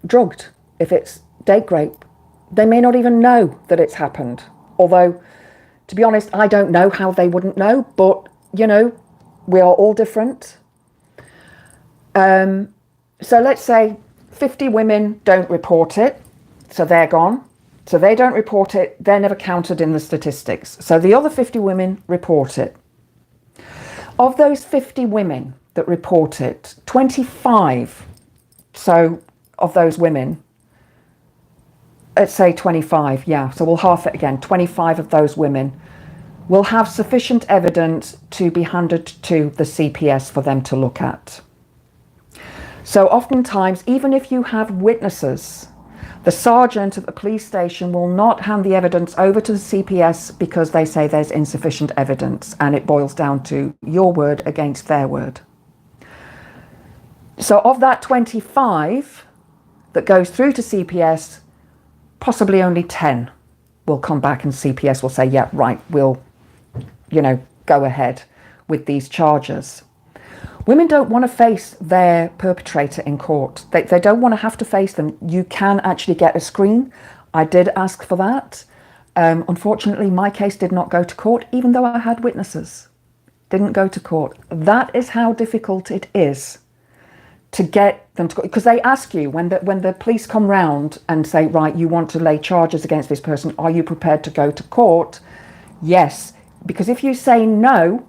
drugged, if it's date rape, they may not even know that it's happened. Although, to be honest, I don't know how they wouldn't know, but, we are all different. So let's say 50 women don't report it, so they're gone. So they don't report it, they're never counted in the statistics. So the other 50 women report it. Of those 50 women that report it, 25, so of those women, let's say 25, yeah, so we'll half it again, 25 of those women will have sufficient evidence to be handed to the CPS for them to look at. So oftentimes, even if you have witnesses, the sergeant at the police station will not hand the evidence over to the CPS because they say there's insufficient evidence, and it boils down to your word against their word. So of that 25 that goes through to CPS, possibly only 10 will come back and CPS will say, yeah, right, we'll, go ahead with these charges. Women don't want to face their perpetrator in court. They don't want to have to face them. You can actually get a screen. I did ask for that. Unfortunately, my case did not go to court, even though I had witnesses. didn't go to court. That is how difficult it is to get them to, because they ask you when the police come round and say, right, you want to lay charges against this person, are you prepared to go to court? Yes, because if you say no,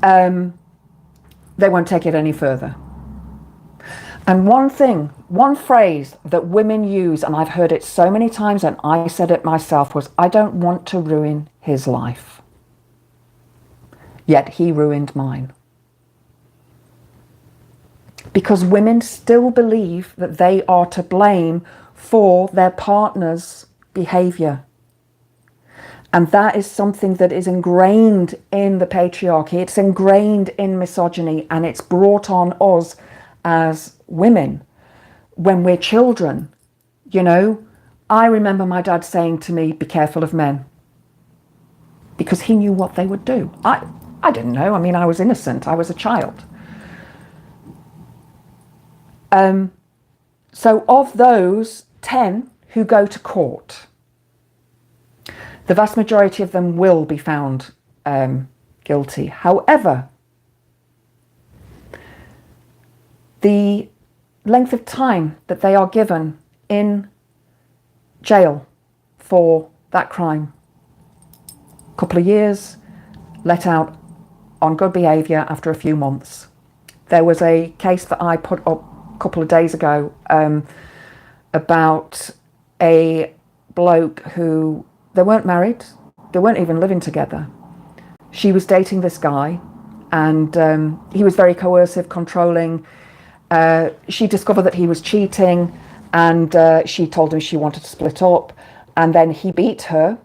they won't take it any further. And one phrase that women use, and I've heard it so many times and I said it myself, was, I don't want to ruin his life. Yet he ruined mine. Because women still believe that they are to blame for their partner's behavior. And that is something that is ingrained in the patriarchy. It's ingrained in misogyny, and it's brought on us as women when we're children. You know, I remember my dad saying to me, be careful of men, because he knew what they would do. I didn't know. I mean, I was innocent. I was a child. So of those 10 who go to court, the vast majority of them will be found guilty. However, the length of time that they are given in jail for that crime, a couple of years, let out on good behaviour after a few months. There was a case that I put up a couple of days ago about a bloke who, they weren't married, they weren't even living together. She was dating this guy, and he was very coercive, controlling. She discovered that he was cheating, and she told him she wanted to split up, and then he beat her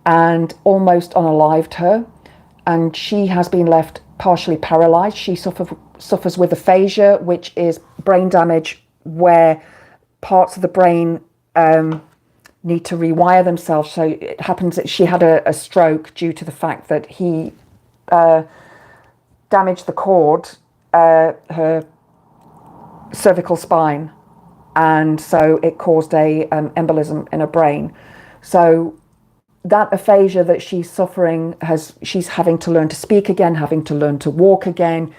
and almost unalived her, and she has been left partially paralysed. She suffers with aphasia, which is brain damage where parts of the brain need to rewire themselves. So it happens that she had a stroke due to the fact that he damaged the cord, her cervical spine, and so it caused a embolism in her brain. So that aphasia that she's suffering, she's having to learn to speak again, having to learn to walk again.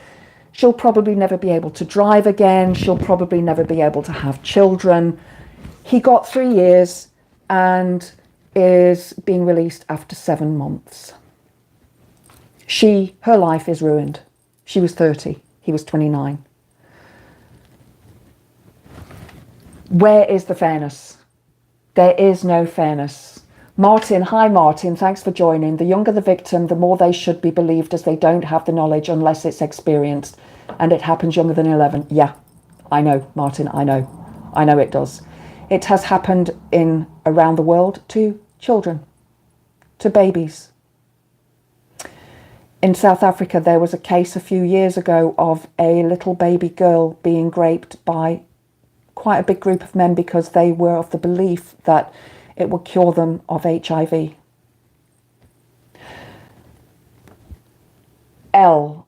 She'll probably never be able to drive again. She'll probably never be able to have children. He got 3 years and is being released after 7 months. Her life is ruined. She was 30, he was 29. Where is the fairness? There is no fairness. Martin, hi Martin, thanks for joining. The younger the victim, the more they should be believed, as they don't have the knowledge unless it's experienced. And it happens younger than 11. Yeah, I know, Martin, I know it does. It has happened around the world to children, to babies. In South Africa, there was a case a few years ago of a little baby girl being raped by quite a big group of men because they were of the belief that it would cure them of HIV. L,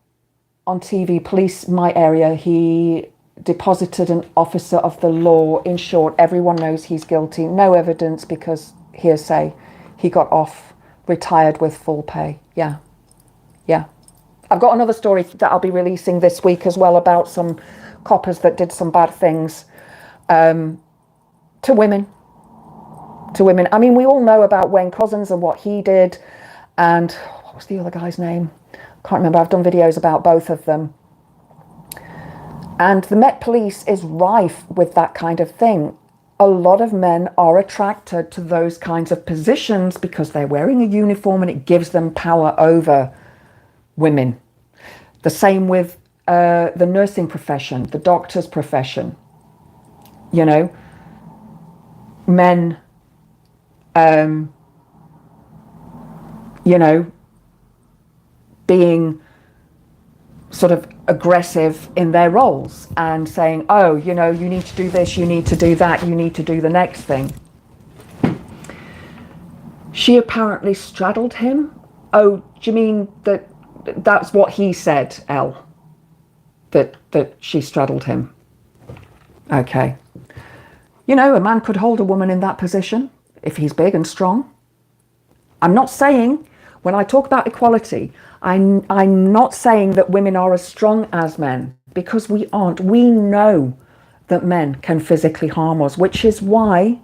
on TV, police, my area, he deposited an officer of the law. In short, everyone knows he's guilty. No evidence because hearsay. He got off, retired with full pay. Yeah. I've got another story that I'll be releasing this week as well about some coppers that did some bad things to women. I mean, we all know about Wayne Cousins and what he did, and what was the other guy's name? Can't remember. I've done videos about both of them. And the Met Police is rife with that kind of thing. A lot of men are attracted to those kinds of positions because they're wearing a uniform and it gives them power over women. The same with the nursing profession, the doctor's profession. You know, men, being sort of aggressive in their roles and saying, oh, you need to do this, you need to do that, you need to do the next thing. She apparently straddled him. Oh, do you mean that's what he said, Elle? That she straddled him? Okay. A man could hold a woman in that position if he's big and strong. I'm not saying When I talk about equality, I'm not saying that women are as strong as men, because we aren't. We know that men can physically harm us, which is why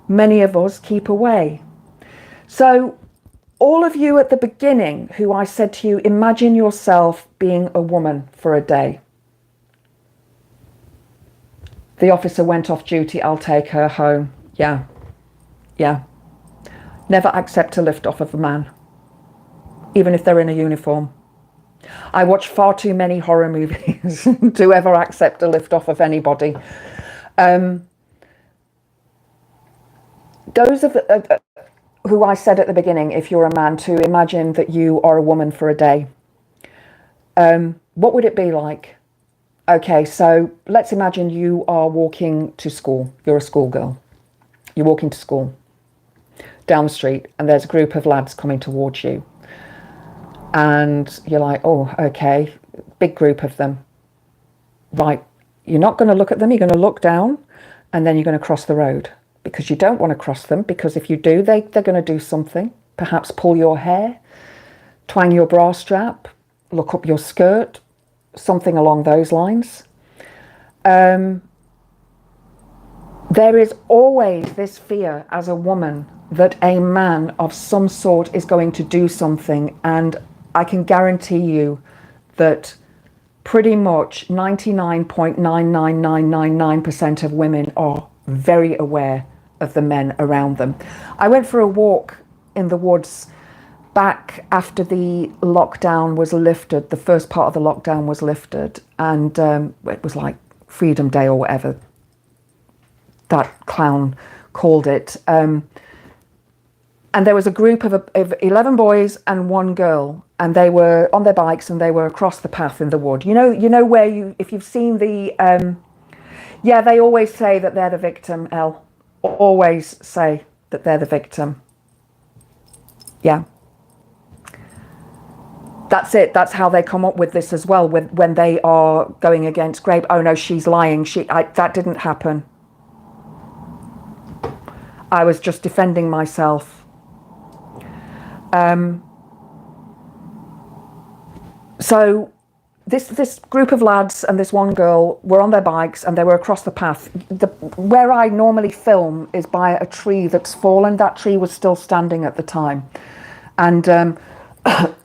many of us keep away. So all of you at the beginning who I said to you, imagine yourself being a woman for a day. The officer went off duty, I'll take her home. Yeah. Never accept a lift off of a man, even if they're in a uniform. I watch far too many horror movies to ever accept a lift off of anybody. Those of who I said at the beginning, if you're a man, to imagine that you are a woman for a day. What would it be like? Okay, so let's imagine you are walking to school. You're a schoolgirl. You're walking to school down the street, and there's a group of lads coming towards you. And you're like, oh, okay, big group of them. Right, you're not going to look at them, you're going to look down, and then you're going to cross the road. Because you don't want to cross them, because if you do, they're going to do something. Perhaps pull your hair, twang your bra strap, look up your skirt, something along those lines. There is always this fear as a woman that a man of some sort is going to do something, and I can guarantee you that pretty much 99.99999% of women are very aware of the men around them. I went for a walk in the woods back after the lockdown was lifted, the first part of the lockdown was lifted, and it was like Freedom Day or whatever that clown called it. And there was a group of 11 boys and one girl, and they were on their bikes and they were across the path in the wood. You know where if you've seen the, they always say that they're the victim, Elle. Always say that they're the victim. Yeah. That's it. That's how they come up with this as well, when they are going against Grape. Oh no, she's lying. That didn't happen. I was just defending myself. So this group of lads and this one girl were on their bikes and they were across the path. Where I normally film is by a tree that's fallen. That tree was still standing at the time. And,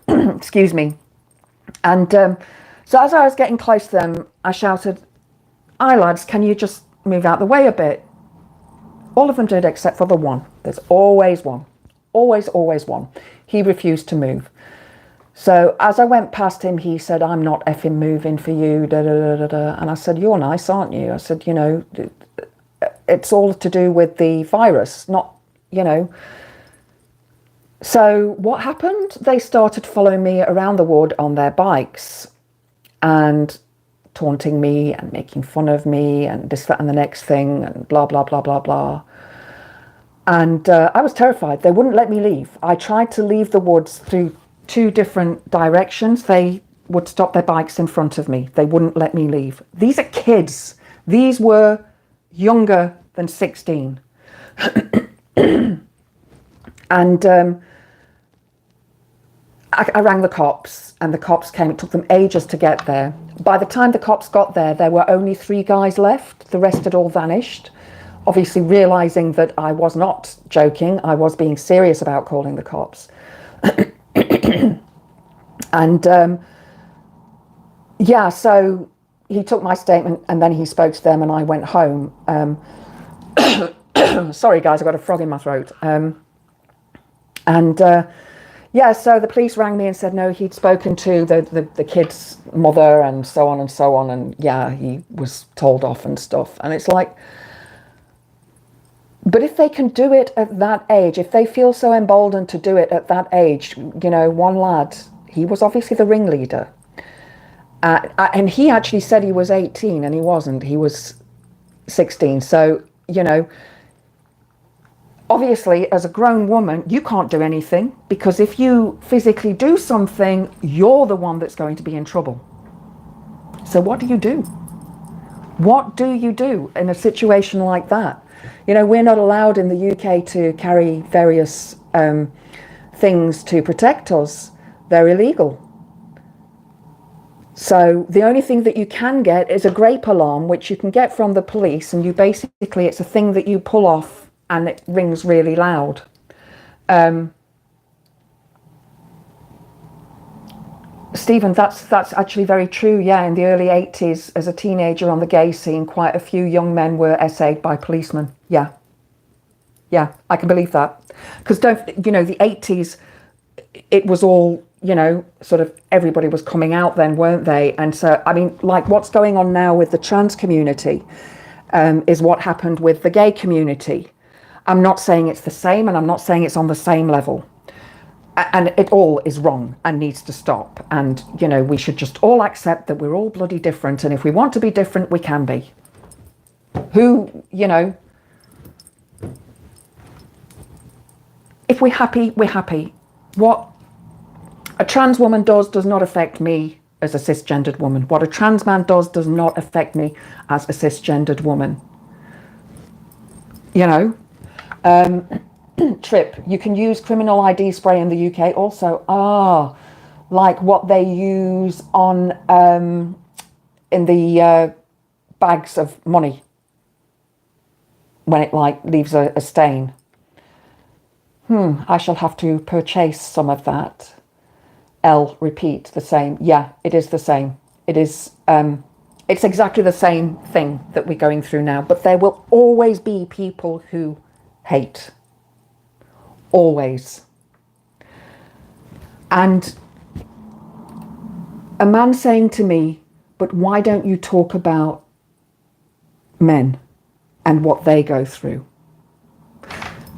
excuse me. And so as I was getting close to them, I shouted, "Aye, lads, can you just move out the way a bit?" All of them did except for the one. There's always one. Always one. He refused to move. So as I went past him, he said, "I'm not effing moving for you, da da da da da." And I said, "You're nice, aren't you?" I said, it's all to do with the virus, not, So what happened? They started following me around the wood on their bikes and taunting me and making fun of me and this, that and the next thing and blah, blah, blah, blah, blah. And I was terrified. They wouldn't let me leave. I tried to leave the woods through 2 different directions. They would stop their bikes in front of me. They wouldn't let me leave. These are kids. These were younger than 16. And I rang the cops and the cops came. It took them ages to get there. By the time the cops got there were only 3 guys left. The rest had all vanished. Obviously realising that I was not joking. I was being serious about calling the cops. And so he took my statement and then he spoke to them and I went home. Sorry guys, I've got a frog in my throat. So the police rang me and said no, he'd spoken to the kid's mother and so on and so on, and he was told off and stuff. And it's like, but if they can do it at that age, if they feel so emboldened to do it at that age, one lad, he was obviously the ringleader. And he actually said he was 18 and he wasn't, he was 16. So, obviously as a grown woman, you can't do anything, because if you physically do something, you're the one that's going to be in trouble. So what do you do? What do you do in a situation like that? We're not allowed in the UK to carry various things to protect us, they're illegal. So the only thing that you can get is a Grape alarm, which you can get from the police, and you basically, it's a thing that you pull off and it rings really loud. Stephen, that's actually very true. Yeah, in the early 80s, as a teenager on the gay scene, quite a few young men were essayed by policemen. Yeah, I can believe that. Because the 80s, it was all, sort of everybody was coming out then, weren't they? And so, I mean, like what's going on now with the trans community is what happened with the gay community. I'm not saying it's the same, and I'm not saying it's on the same level. And it all is wrong and needs to stop. And, we should just all accept that we're all bloody different. And if we want to be different, we can be. If we're happy, we're happy. What a trans woman does not affect me as a cisgendered woman. What a trans man does not affect me as a cisgendered woman. Trip, you can use criminal ID spray in the UK also. Like what they use on in the bags of money when it leaves a stain. I shall have to purchase some of that. Repeat, the same. Yeah, it is the same. It is, it's exactly the same thing that we're going through now, but there will always be people who hate. Always. And a man saying to me, but why don't you talk about men and what they go through?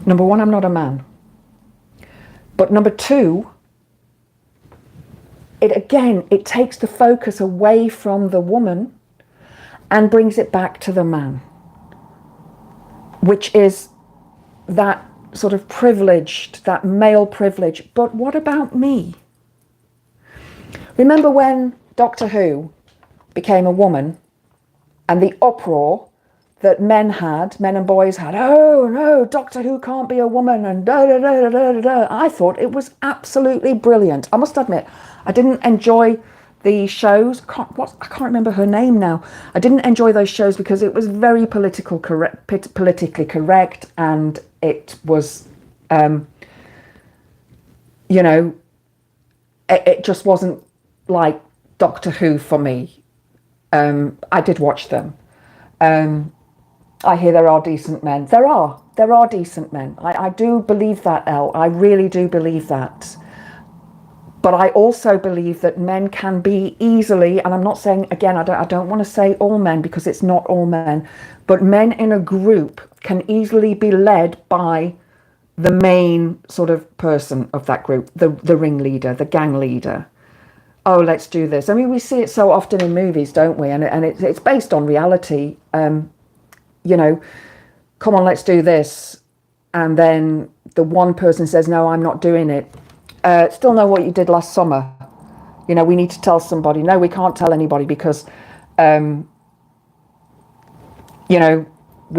Number one, I'm not a man. But number two, it takes the focus away from the woman and brings it back to the man, which is that sort of privileged, that male privilege. But what about me? Remember when Doctor Who became a woman and the uproar that men and boys had, oh no, Doctor Who can't be a woman, and da da da da da da. I thought it was absolutely brilliant. I must admit, I didn't enjoy the shows. I can't remember her name now. I didn't enjoy those shows because it was very politically correct, and it was, it just wasn't like Doctor Who for me. I did watch them. I hear there are decent men. There are decent men. I do believe that, I really do believe that. But I also believe that men can be easily, and I'm not saying, again, I don't want to say all men because it's not all men, but men in a group can easily be led by the main sort of person of that group, the ringleader, the gang leader. Oh, let's do this. I mean, we see it so often in movies, don't we? And it's based on reality. Come on, let's do this. And then the one person says, no, I'm not doing it. Still know what you did last summer. We need to tell somebody. No, we can't tell anybody because, we'll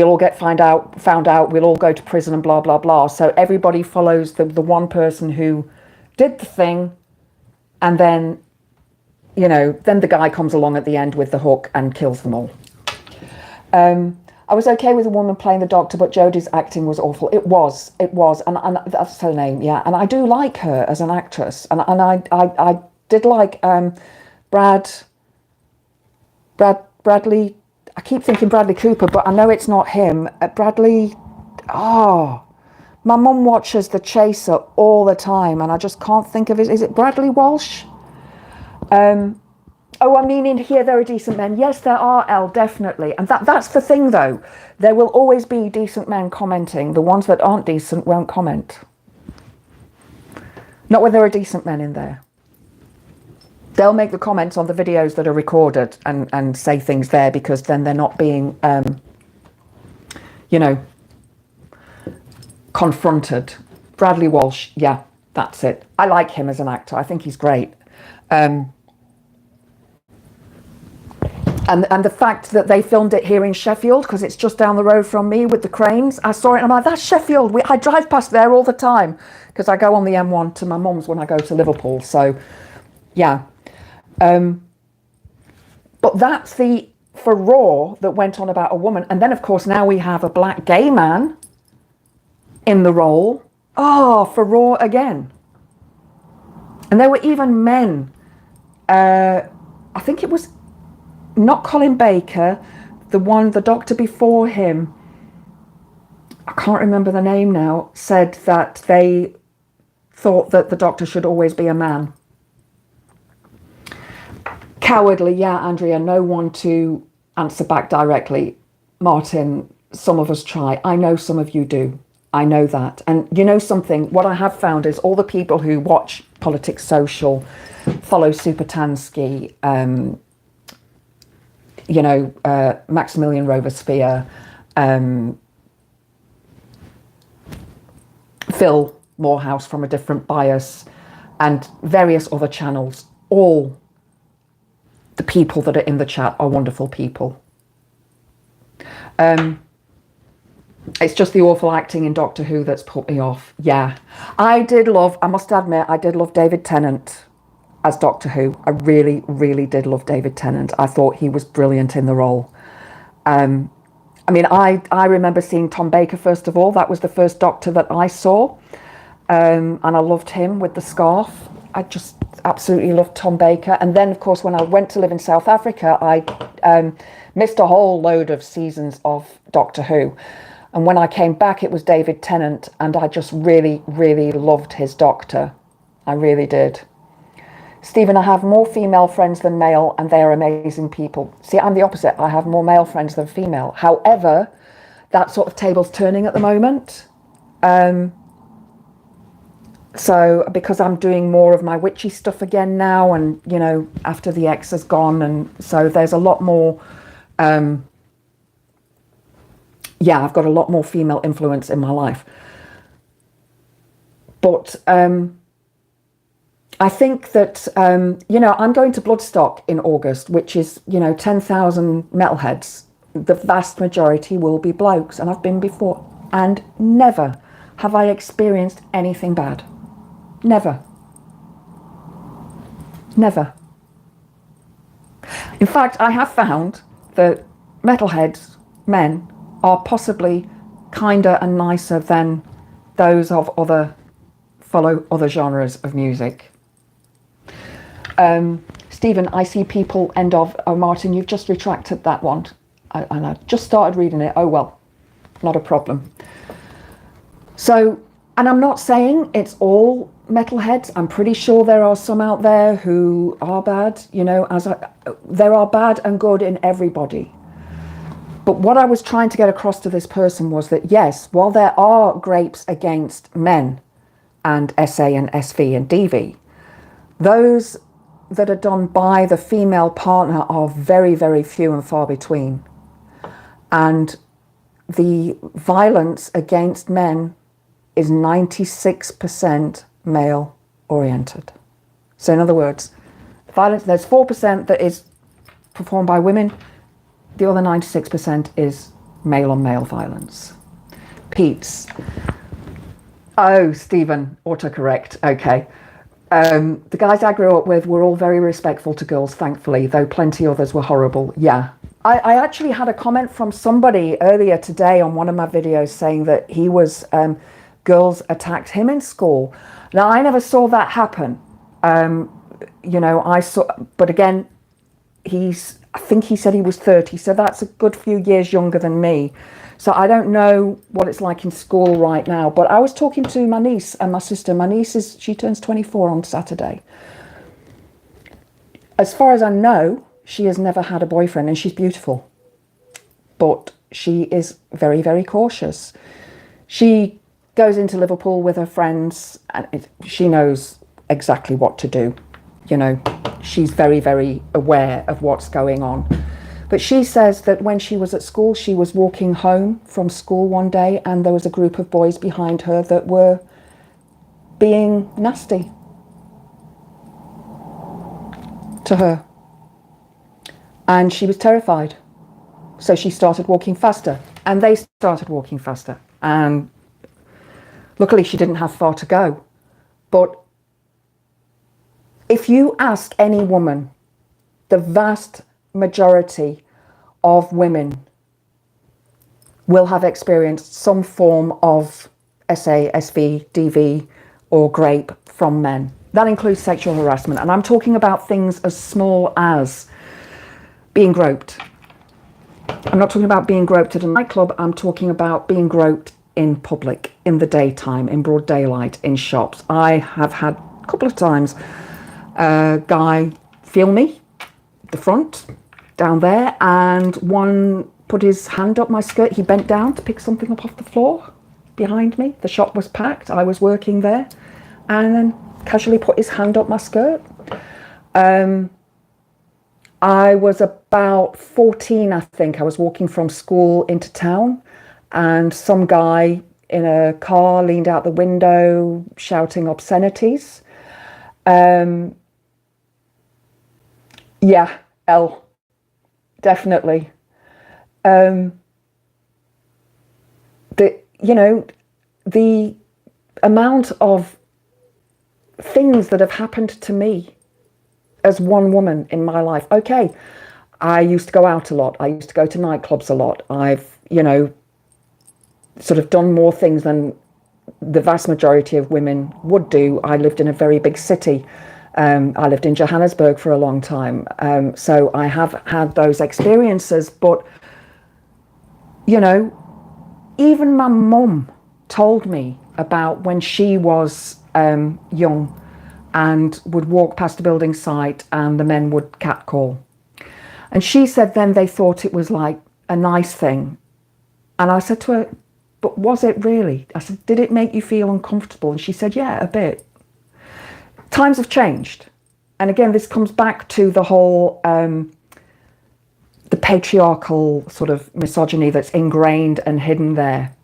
all get found out, we'll all go to prison and blah, blah, blah. So everybody follows the one person who did the thing. And then, then the guy comes along at the end with the hook and kills them all. I was okay with a woman playing the doctor, but Jodie's acting was awful. It was, and that's her name, yeah. And I do like her as an actress, and I did like Bradley. I keep thinking Bradley Cooper, but I know it's not him. Bradley. Oh, my mum watches The Chaser all the time, and I just can't think of it. Is it Bradley Walsh? Oh, I mean, in here, there are decent men. Yes, there are, definitely. And that's the thing, though. There will always be decent men commenting. The ones that aren't decent won't comment. Not when there are decent men in there. They'll make the comments on the videos that are recorded and say things there because then they're not being, confronted. Bradley Walsh, yeah, that's it. I like him as an actor. I think he's great. And the fact that they filmed it here in Sheffield, because it's just down the road from me with the cranes, I saw it and I'm like, that's Sheffield. I drive past there all the time because I go on the M1 to my mum's when I go to Liverpool. So, yeah. But that's the furore that went on about a woman. And then, of course, now we have a black gay man in the role. Oh, furore again. And there were even men. I think it was not Colin Baker, the doctor before him, I can't remember the name now, said that they thought that the doctor should always be a man. Cowardly, yeah, Andrea, no one to answer back directly. Martin, some of us try. I know some of you do. I know that. And you know something, what I have found is all the people who watch Politics Social, follow Supertansky, Maximilian Robespierre, Phil Morehouse from A Different Bias, and various other channels, all the people that are in the chat are wonderful people. It's just the awful acting in Doctor Who that's put me off. Yeah, I must admit, I did love David Tennant as Doctor Who. I really, really did love David Tennant. I thought he was brilliant in the role. I remember seeing Tom Baker first of all. That was the first Doctor that I saw. And I loved him with the scarf. I just absolutely loved Tom Baker. And then, of course, when I went to live in South Africa, I missed a whole load of seasons of Doctor Who. And when I came back, it was David Tennant. And I just really, really loved his Doctor. I really did. Stephen, I have more female friends than male, and they are amazing people. See, I'm the opposite. I have more male friends than female. However, that sort of table's turning at the moment. So because I'm doing more of my witchy stuff again now, and, you know, after the ex has gone, and so there's a lot more, I've got a lot more female influence in my life. But I think that, I'm going to Bloodstock in August, which is, 10,000 metalheads. The vast majority will be blokes, and I've been before, and never have I experienced anything bad. Never. Never. In fact, I have found that metalheads, men, are possibly kinder and nicer than those of follow other genres of music. Stephen, I see people end of, oh, Martin, you've just retracted that one. And I just started reading it. Oh, well, not a problem. So, and I'm not saying it's all metalheads. I'm pretty sure there are some out there who are bad, there are bad and good in everybody. But what I was trying to get across to this person was that, yes, while there are grapes against men and SA and SV and DV, those that are done by the female partner are very, very few and far between. And the violence against men is 96% male oriented. So in other words, violence, there's 4% that is performed by women. The other 96% is male on male violence. Pete's. Oh, Stephen, autocorrect. Okay. The guys I grew up with were all very respectful to girls, thankfully, though plenty others were horrible. Yeah. I actually had a comment from somebody earlier today on one of my videos saying that he was, girls attacked him in school. Now, I never saw that happen. I saw, but again, I think he said he was 30, so that's a good few years younger than me. So I don't know what it's like in school right now, but I was talking to my niece and my sister. My niece she turns 24 on Saturday. As far as I know, she has never had a boyfriend, and she's beautiful. But she is very, very cautious. She goes into Liverpool with her friends, and she knows exactly what to do. She's very, very aware of what's going on. But she says that when she was at school, she was walking home from school one day, and there was a group of boys behind her that were being nasty to her. And she was terrified. So she started walking faster, and they started walking faster. And luckily she didn't have far to go. But if you ask any woman, the vast majority of women will have experienced some form of SA, SV, DV, or Grape from men. That includes sexual harassment. And I'm talking about things as small as being groped. I'm not talking about being groped at a nightclub. I'm talking about being groped in public, in the daytime, in broad daylight, in shops. I have had a couple of times a guy feel me, the front, down there, and one put his hand up my skirt. He bent down to pick something up off the floor behind me. The shop was packed. I was working there, and then casually put his hand up my skirt. I was about 14, I think. I was walking from school into town, and some guy in a car leaned out the window shouting obscenities. Yeah, L, definitely. The amount of things that have happened to me as one woman in my life. Okay, I used to go out a lot. I used to go to nightclubs a lot. I've, sort of done more things than the vast majority of women would do. I lived in a very big city. I lived in Johannesburg for a long time. So I have had those experiences, but, even my mum told me about when she was young and would walk past a building site and the men would catcall. And she said then they thought it was like a nice thing. And I said to her, but was it really? I said, did it make you feel uncomfortable? And she said, yeah, a bit. Times have changed. And again, this comes back to the whole, the patriarchal sort of misogyny that's ingrained and hidden there.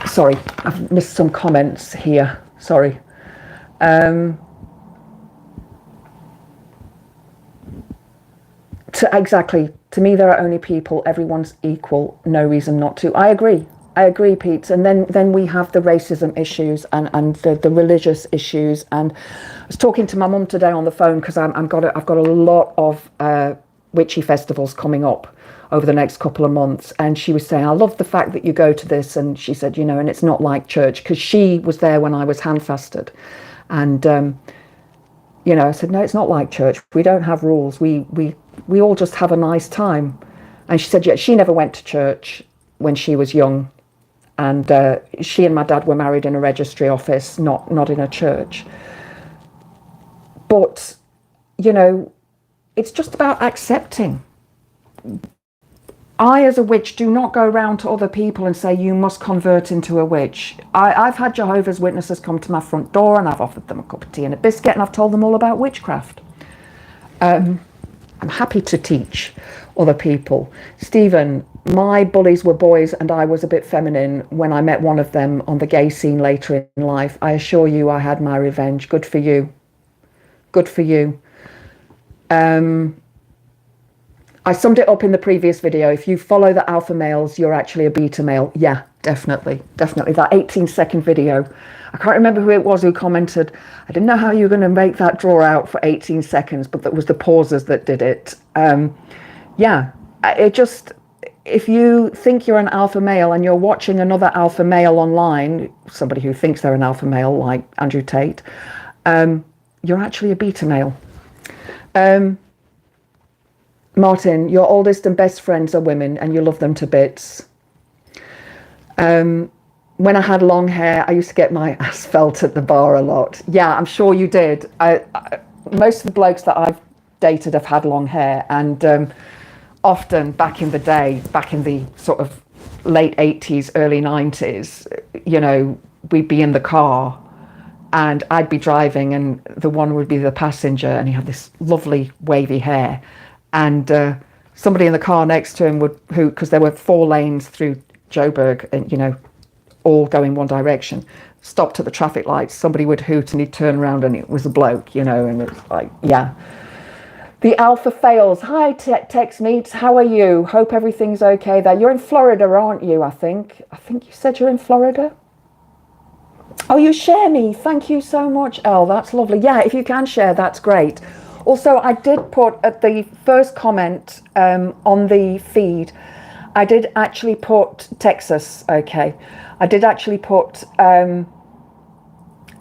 Sorry, I've missed some comments here. Sorry. Exactly. To me, there are only people. Everyone's equal. No reason not to. I agree, Pete. And then we have the racism issues and the religious issues. And I was talking to my mum today on the phone because I've got a lot of witchy festivals coming up over the next couple of months, and she was saying, I love the fact that you go to this, and she said, and it's not like church, because she was there when I was handfasted, and I said, no, it's not like church. We don't have rules. We all just have a nice time. And she said, yeah, she never went to church when she was young, and she and my dad were married in a registry office, not in a church. But it's just about accepting. I, as a witch, do not go around to other people and say, you must convert into a witch. I've had Jehovah's Witnesses come to my front door, and I've offered them a cup of tea and a biscuit, and I've told them all about witchcraft. I'm happy to teach other people. Stephen, my bullies were boys, and I was a bit feminine when I met one of them on the gay scene later in life. I assure you I had my revenge. Good for you. Good for you. I summed it up in the previous video. If you follow the alpha males, you're actually a beta male. Yeah, definitely. Definitely. That 18-second video. I can't remember who it was who commented, I didn't know how you were going to make that draw out for 18 seconds, but that was the pauses that did it. Yeah, it just, if you think you're an alpha male and you're watching another alpha male online, somebody who thinks they're an alpha male like Andrew Tate, you're actually a beta male. Martin, your oldest and best friends are women and you love them to bits. When I had long hair, I used to get my ass felt at the bar a lot. Yeah, I'm sure you did. Most of the blokes that I've dated have had long hair, and often back in the day, back in the sort of late 80s, early 90s, we'd be in the car and I'd be driving and the one would be the passenger and he had this lovely wavy hair. And somebody in the car next to him because there were 4 lanes through Joburg and, all going one direction, stopped at the traffic lights, somebody would hoot and he'd turn around and it was a bloke, you know, and it's like, yeah. The alpha fails. Hi, Tex Meets. How are you? Hope everything's okay there. You're in Florida, aren't you? I think you said you're in Florida. Oh, you share me. Thank you so much, Elle. That's lovely. Yeah, if you can share, that's great. Also, I did put at the first comment on the feed, I did actually put Texas. Okay. I did actually put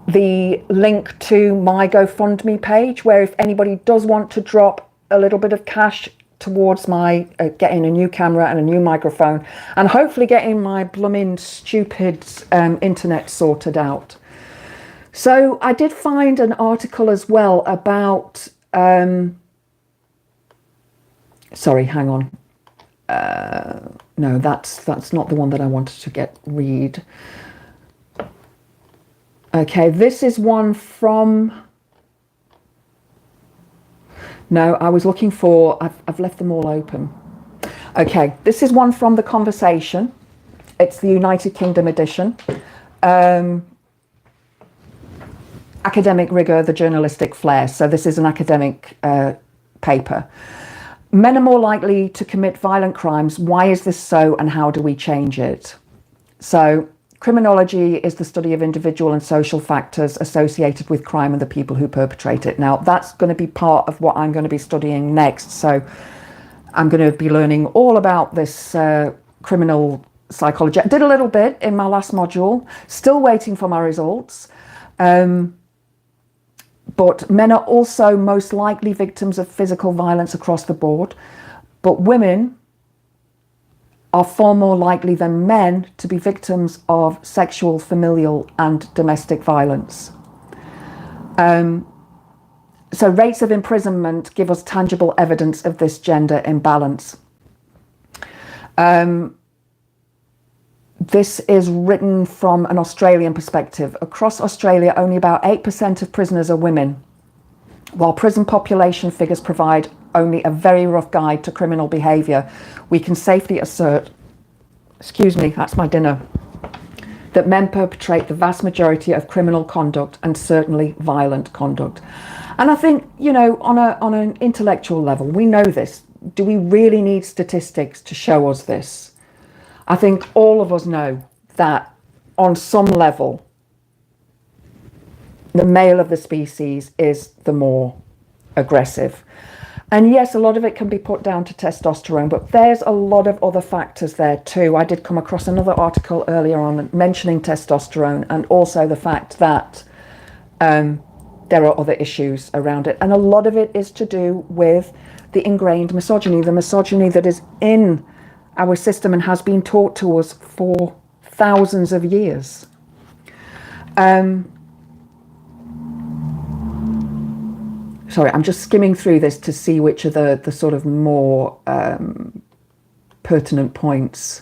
the link to my GoFundMe page, where if anybody does want to drop a little bit of cash towards my getting a new camera and a new microphone, and hopefully getting my blooming stupid internet sorted out. So I did find an article as well about sorry, hang on. No, that's not the one that I wanted to read. Okay, this is one from... No, I was looking for... I've left them all open. Okay, this is one from The Conversation. It's the United Kingdom edition. Academic rigor, the journalistic flair. So this is an academic paper. Men are more likely to commit violent crimes. Why is this so, and how do we change it? So... criminology is the study of individual and social factors associated with crime and the people who perpetrate it. Now, that's going to be part of what I'm going to be studying next. So I'm going to be learning all about this criminal psychology. I did a little bit in my last module, still waiting for my results. But men are also most likely victims of physical violence across the board. But women are far more likely than men to be victims of sexual, familial and domestic violence. So rates of imprisonment give us tangible evidence of this gender imbalance. This is written from an Australian perspective. Across Australia, only about 8% of prisoners are women, while prison population figures provide only a very rough guide to criminal behaviour. We can safely assert, excuse me, that's my dinner, that men perpetrate the vast majority of criminal conduct and certainly violent conduct. And I think, you know, on an intellectual level, we know this. Do we really need statistics to show us this? I think all of us know that on some level, the male of the species is the more aggressive. And yes, a lot of it can be put down to testosterone, but there's a lot of other factors there too. I did come across another article earlier on mentioning testosterone and also the fact that there are other issues around it. And a lot of it is to do with the ingrained misogyny, the misogyny that is in our system and has been taught to us for thousands of years. Sorry, I'm just skimming through this to see which are the sort of more pertinent points.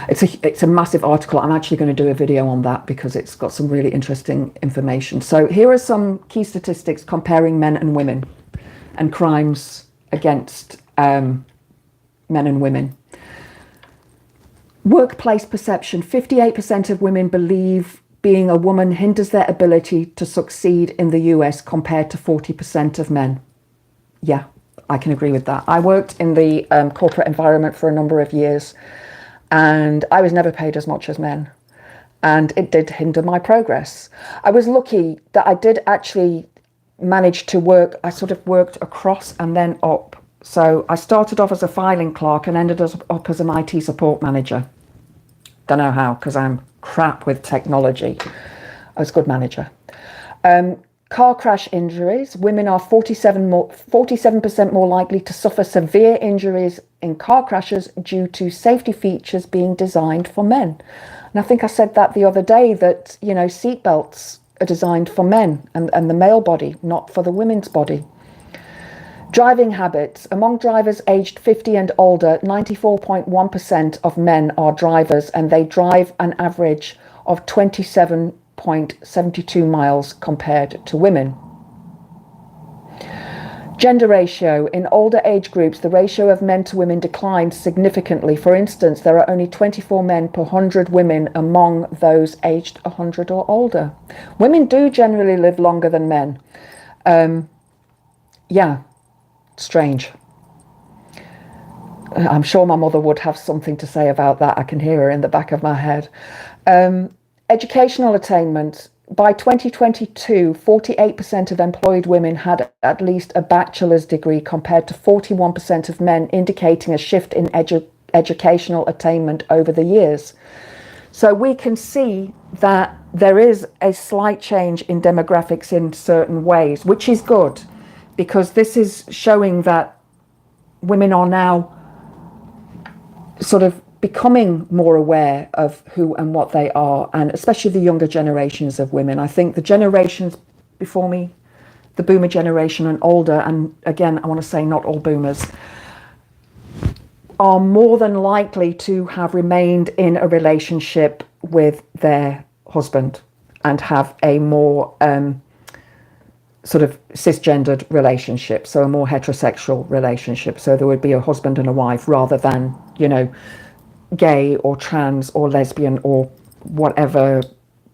It's a massive article. I'm actually going to do a video on that because it's got some really interesting information. So here are some key statistics comparing men and women and crimes against men and women. Workplace perception. 58% of women believe being a woman hinders their ability to succeed in the US compared to 40% of men. Yeah, I can agree with that. I worked in the corporate environment for a number of years and I was never paid as much as men. And it did hinder my progress. I was lucky that I did actually manage to work. I sort of worked across and then up. So I started off as a filing clerk and ended up as an IT support manager. Don't know how, because I'm crap with technology. I was a good manager. Car crash injuries. Women are 47% more likely to suffer severe injuries in car crashes due to safety features being designed for men. And I think I said that the other day, that, you know, seat belts are designed for men and the male body, not for the women's body. Driving habits. Among drivers aged 50 and older, 94.1% of men are drivers, and they drive an average of 27.72 miles compared to women. Gender ratio. In older age groups, the ratio of men to women declined significantly. For instance, there are only 24 men per 100 women among those aged 100 or older. Women do generally live longer than men. Yeah, strange. I'm sure my mother would have something to say about that. I can hear her in the back of my head. Educational attainment. By 2022, 48% of employed women had at least a bachelor's degree compared to 41% of men, indicating a shift in educational attainment over the years. So we can see that there is a slight change in demographics in certain ways, which is good, because this is showing that women are now sort of becoming more aware of who and what they are, and especially the younger generations of women. I think the generations before me, the boomer generation and older, and again, I want to say not all boomers, are more than likely to have remained in a relationship with their husband and have a more sort of cisgendered relationship, so a more heterosexual relationship. So there would be a husband and a wife rather than, you know, gay or trans or lesbian or whatever,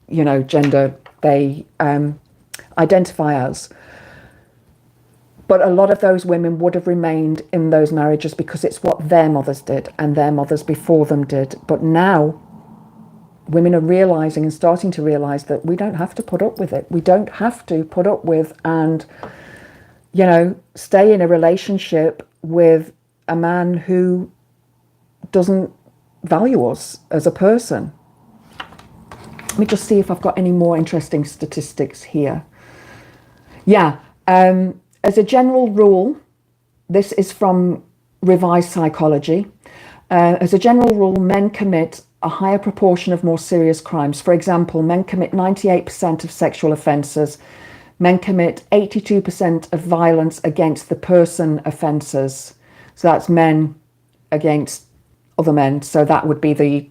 you know, gender they identify as. But a lot of those women would have remained in those marriages because it's what their mothers did and their mothers before them did. But now women are realizing and starting to realize that we don't have to put up with it. We don't have to put up with and, you know, stay in a relationship with a man who doesn't value us as a person. Let me just see if I've got any more interesting statistics here. Yeah, as a general rule, this is from Revised Psychology. As a general rule, men commit a higher proportion of more serious crimes. For example, men commit 98% of sexual offences. Men commit 82% of violence against the person offences. So that's men against other men. So that would be the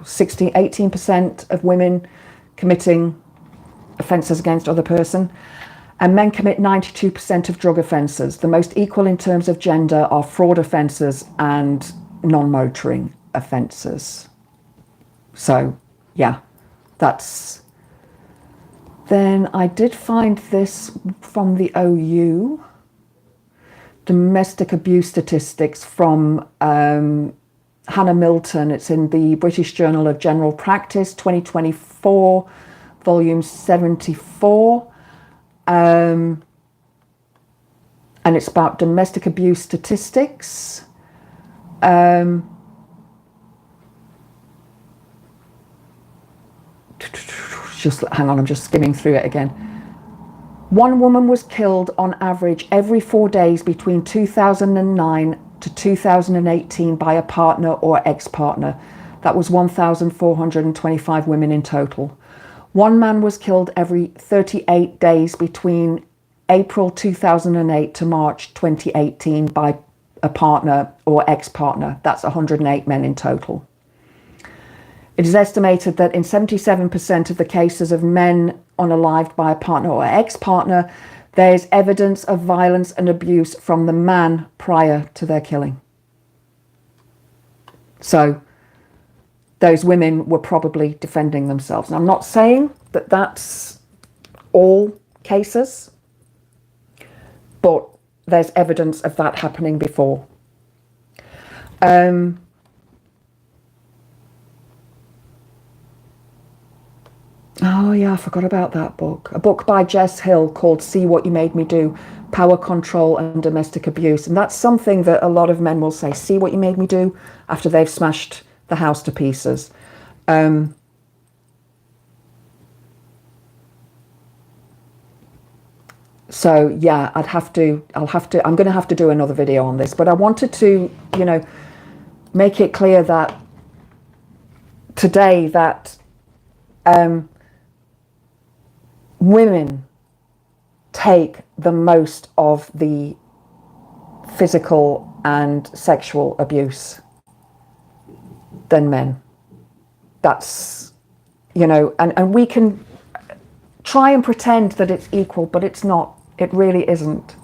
18% of women committing offences against other person. And men commit 92% of drug offences. The most equal in terms of gender are fraud offences and non-motoring offences. So, yeah, that's... Then I did find this from the OU, domestic abuse statistics from Hannah Milton. It's in the British Journal of General Practice, 2024, volume 74. And it's about domestic abuse statistics. Just hang on, I'm just skimming through it again. One woman was killed on average every 4 days between 2009 to 2018 by a partner or ex-partner. That was 1,425 women in total. One man was killed every 38 days between April 2008 to March 2018 by a partner or ex-partner. That's 108 men in total. It is estimated that in 77% of the cases of men unalived by a partner or ex-partner, there is evidence of violence and abuse from the man prior to their killing. So those women were probably defending themselves. And I'm not saying that that's all cases, but there's evidence of that happening before. Oh yeah, I forgot about that book. A book by Jess Hill called See What You Made Me Do, Power Control and Domestic Abuse. And that's something that a lot of men will say, see what you made me do, after they've smashed the house to pieces. So yeah, I'm going to have to do another video on this, but I wanted to, you know, make it clear that today that women take the most of the physical and sexual abuse than men. That's, you know, and we can try and pretend that it's equal, but it's not. It really isn't.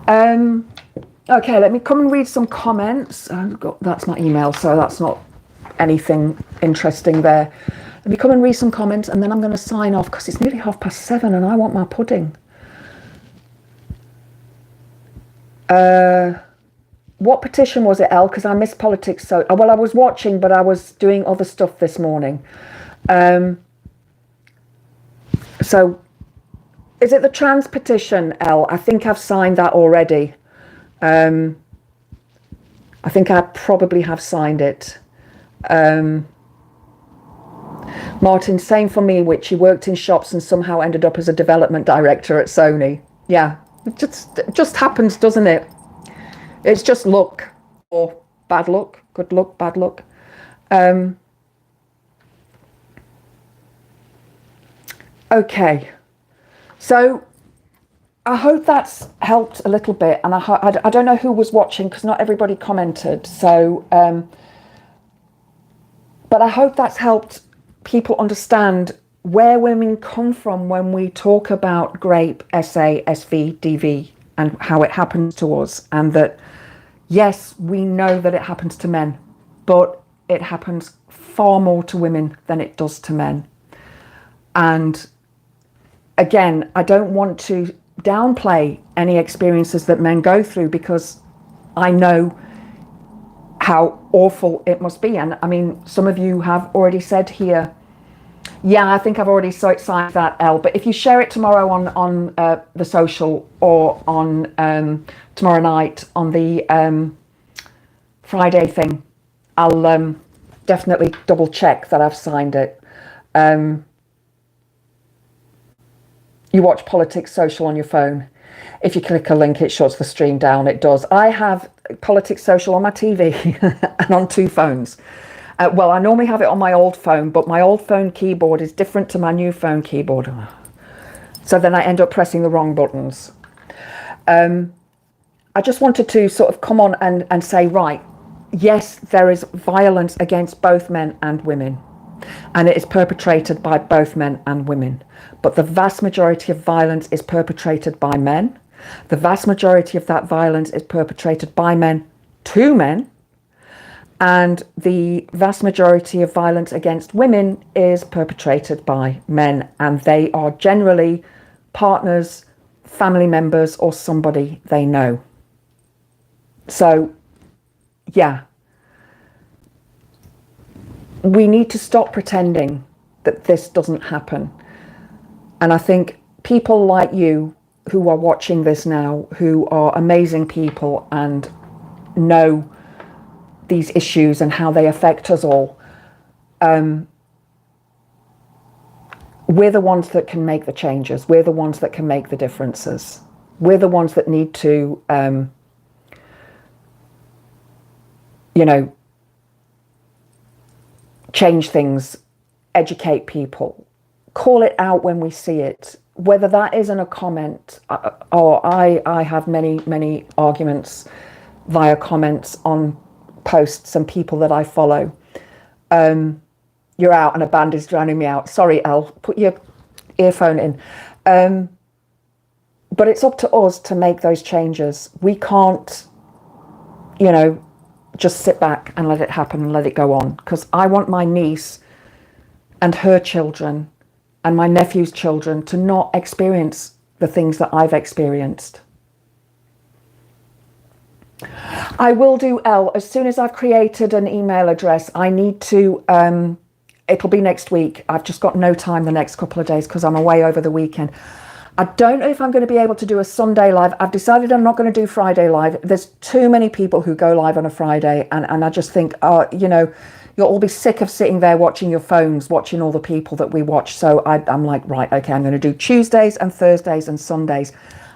Okay, let me come and read some comments. That's my email, so that's not anything interesting there. Let me come and read some comments, and then I'm going to sign off because it's nearly 7:30 and I want my pudding. What petition was it, Elle? Because I missed politics. So, well, I was watching, but I was doing other stuff this morning. So, is it the trans petition, Elle? I think I've signed that already. I think I probably have signed it. Martin, same for me, which he worked in shops and somehow ended up as a development director at Sony. Yeah, it just happens, doesn't it? It's just luck, or bad luck, good luck, bad luck. Okay, so I hope that's helped a little bit, and I don't know who was watching because not everybody commented. So, but I hope that's helped people understand where women come from when we talk about Grape, SA, SV, DV, and how it happens to us, and that yes, we know that it happens to men, but it happens far more to women than it does to men. And again, I don't want to downplay any experiences that men go through because I know how awful it must be. And I mean, some of you have already said here, yeah, I think I've already signed that, Elle, but if you share it tomorrow on the social or on tomorrow night on the Friday thing, I'll definitely double check that I've signed it. You watch Politics Social on your phone. If you click a link, it shuts the stream down. It does. I have Politics Social on my TV and on 2 phones. Well, I normally have it on my old phone, but my old phone keyboard is different to my new phone keyboard. So then I end up pressing the wrong buttons. I just wanted to sort of come on and say, right, yes, there is violence against both men and women, and it is perpetrated by both men and women. But the vast majority of violence is perpetrated by men. The vast majority of that violence is perpetrated by men to men. And the vast majority of violence against women is perpetrated by men. And they are generally partners, family members, or somebody they know. So, yeah. We need to stop pretending that this doesn't happen. And I think people like you who are watching this now, who are amazing people and know these issues and how they affect us all, we're the ones that can make the changes. We're the ones that can make the differences. We're the ones that need to, change things, educate people, call it out when we see it, whether that is in a comment, or I have many arguments via comments on posts and people that I follow. You're out and a band is drowning me out. Sorry, Elle, put your earphone in. But it's up to us to make those changes. We can't, just sit back and let it happen and let it go on. Because I want my niece and her children and my nephew's children to not experience the things that I've experienced. I will do, Elle, as soon as I've created an email address. I need to, it'll be next week. I've just got no time the next couple of days because I'm away over the weekend. I don't know if I'm going to be able to do a Sunday live. I've decided I'm not going to do Friday live. There's too many people who go live on a Friday, and I just think, you'll all be sick of sitting there watching your phones, watching all the people that we watch. So I'm like, right, okay, I'm going to do Tuesdays and Thursdays and Sundays.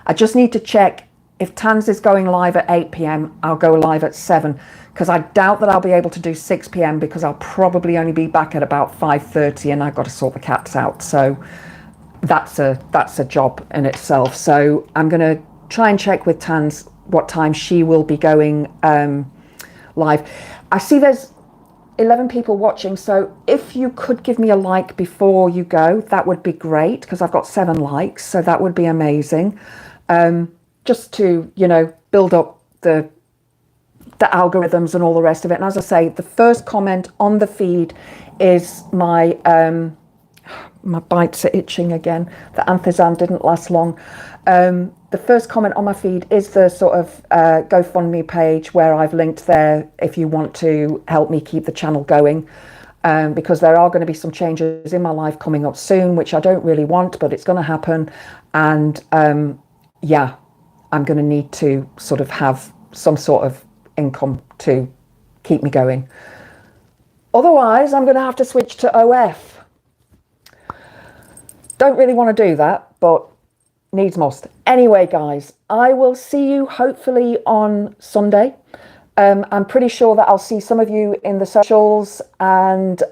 I just need to check if Tans is going live at 8 p.m, I'll go live at 7, because I doubt that I'll be able to do 6 p.m, because I'll probably only be back at about 5:30 and I've got to sort the cats out. So that's a job in itself. So I'm going to try and check with Tans what time she will be going live. I see there's 11 people watching, so if you could give me a like before you go, that would be great, because I've got 7 likes, so that would be amazing. just to, you know, build up the algorithms and all the rest of it. And as I say, the first comment on the feed is my bites are itching again. The Anthazan didn't last long. The first comment on my feed is the sort of GoFundMe page where I've linked there if you want to help me keep the channel going. Because there are going to be some changes in my life coming up soon, which I don't really want, but it's going to happen. And yeah, I'm going to need to sort of have some sort of income to keep me going. Otherwise, I'm going to have to switch to OF. Don't really want to do that, but needs must. Anyway, guys, I will see you hopefully on Sunday. I'm pretty sure that I'll see some of you in the socials and,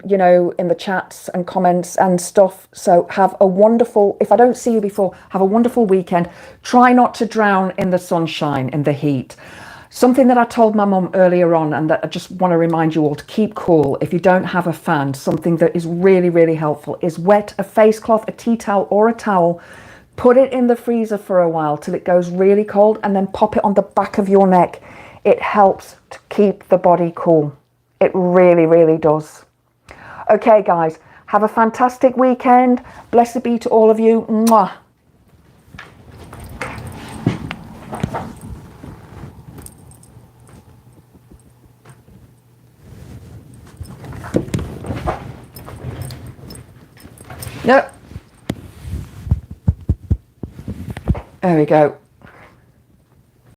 you know, in the chats and comments and stuff. So have a wonderful, if I don't see you before, have a wonderful weekend. Try not to drown in the sunshine, in the heat. Something that I told my mum earlier on, and that I just want to remind you all to keep cool. If you don't have a fan, something that is really, really helpful is wet a face cloth, a tea towel or a towel. Put it in the freezer for a while till it goes really cold and then pop it on the back of your neck. It helps to keep the body cool. It really, really does. Okay, guys, have a fantastic weekend. Blessed be to all of you. Mwah. No. There we go.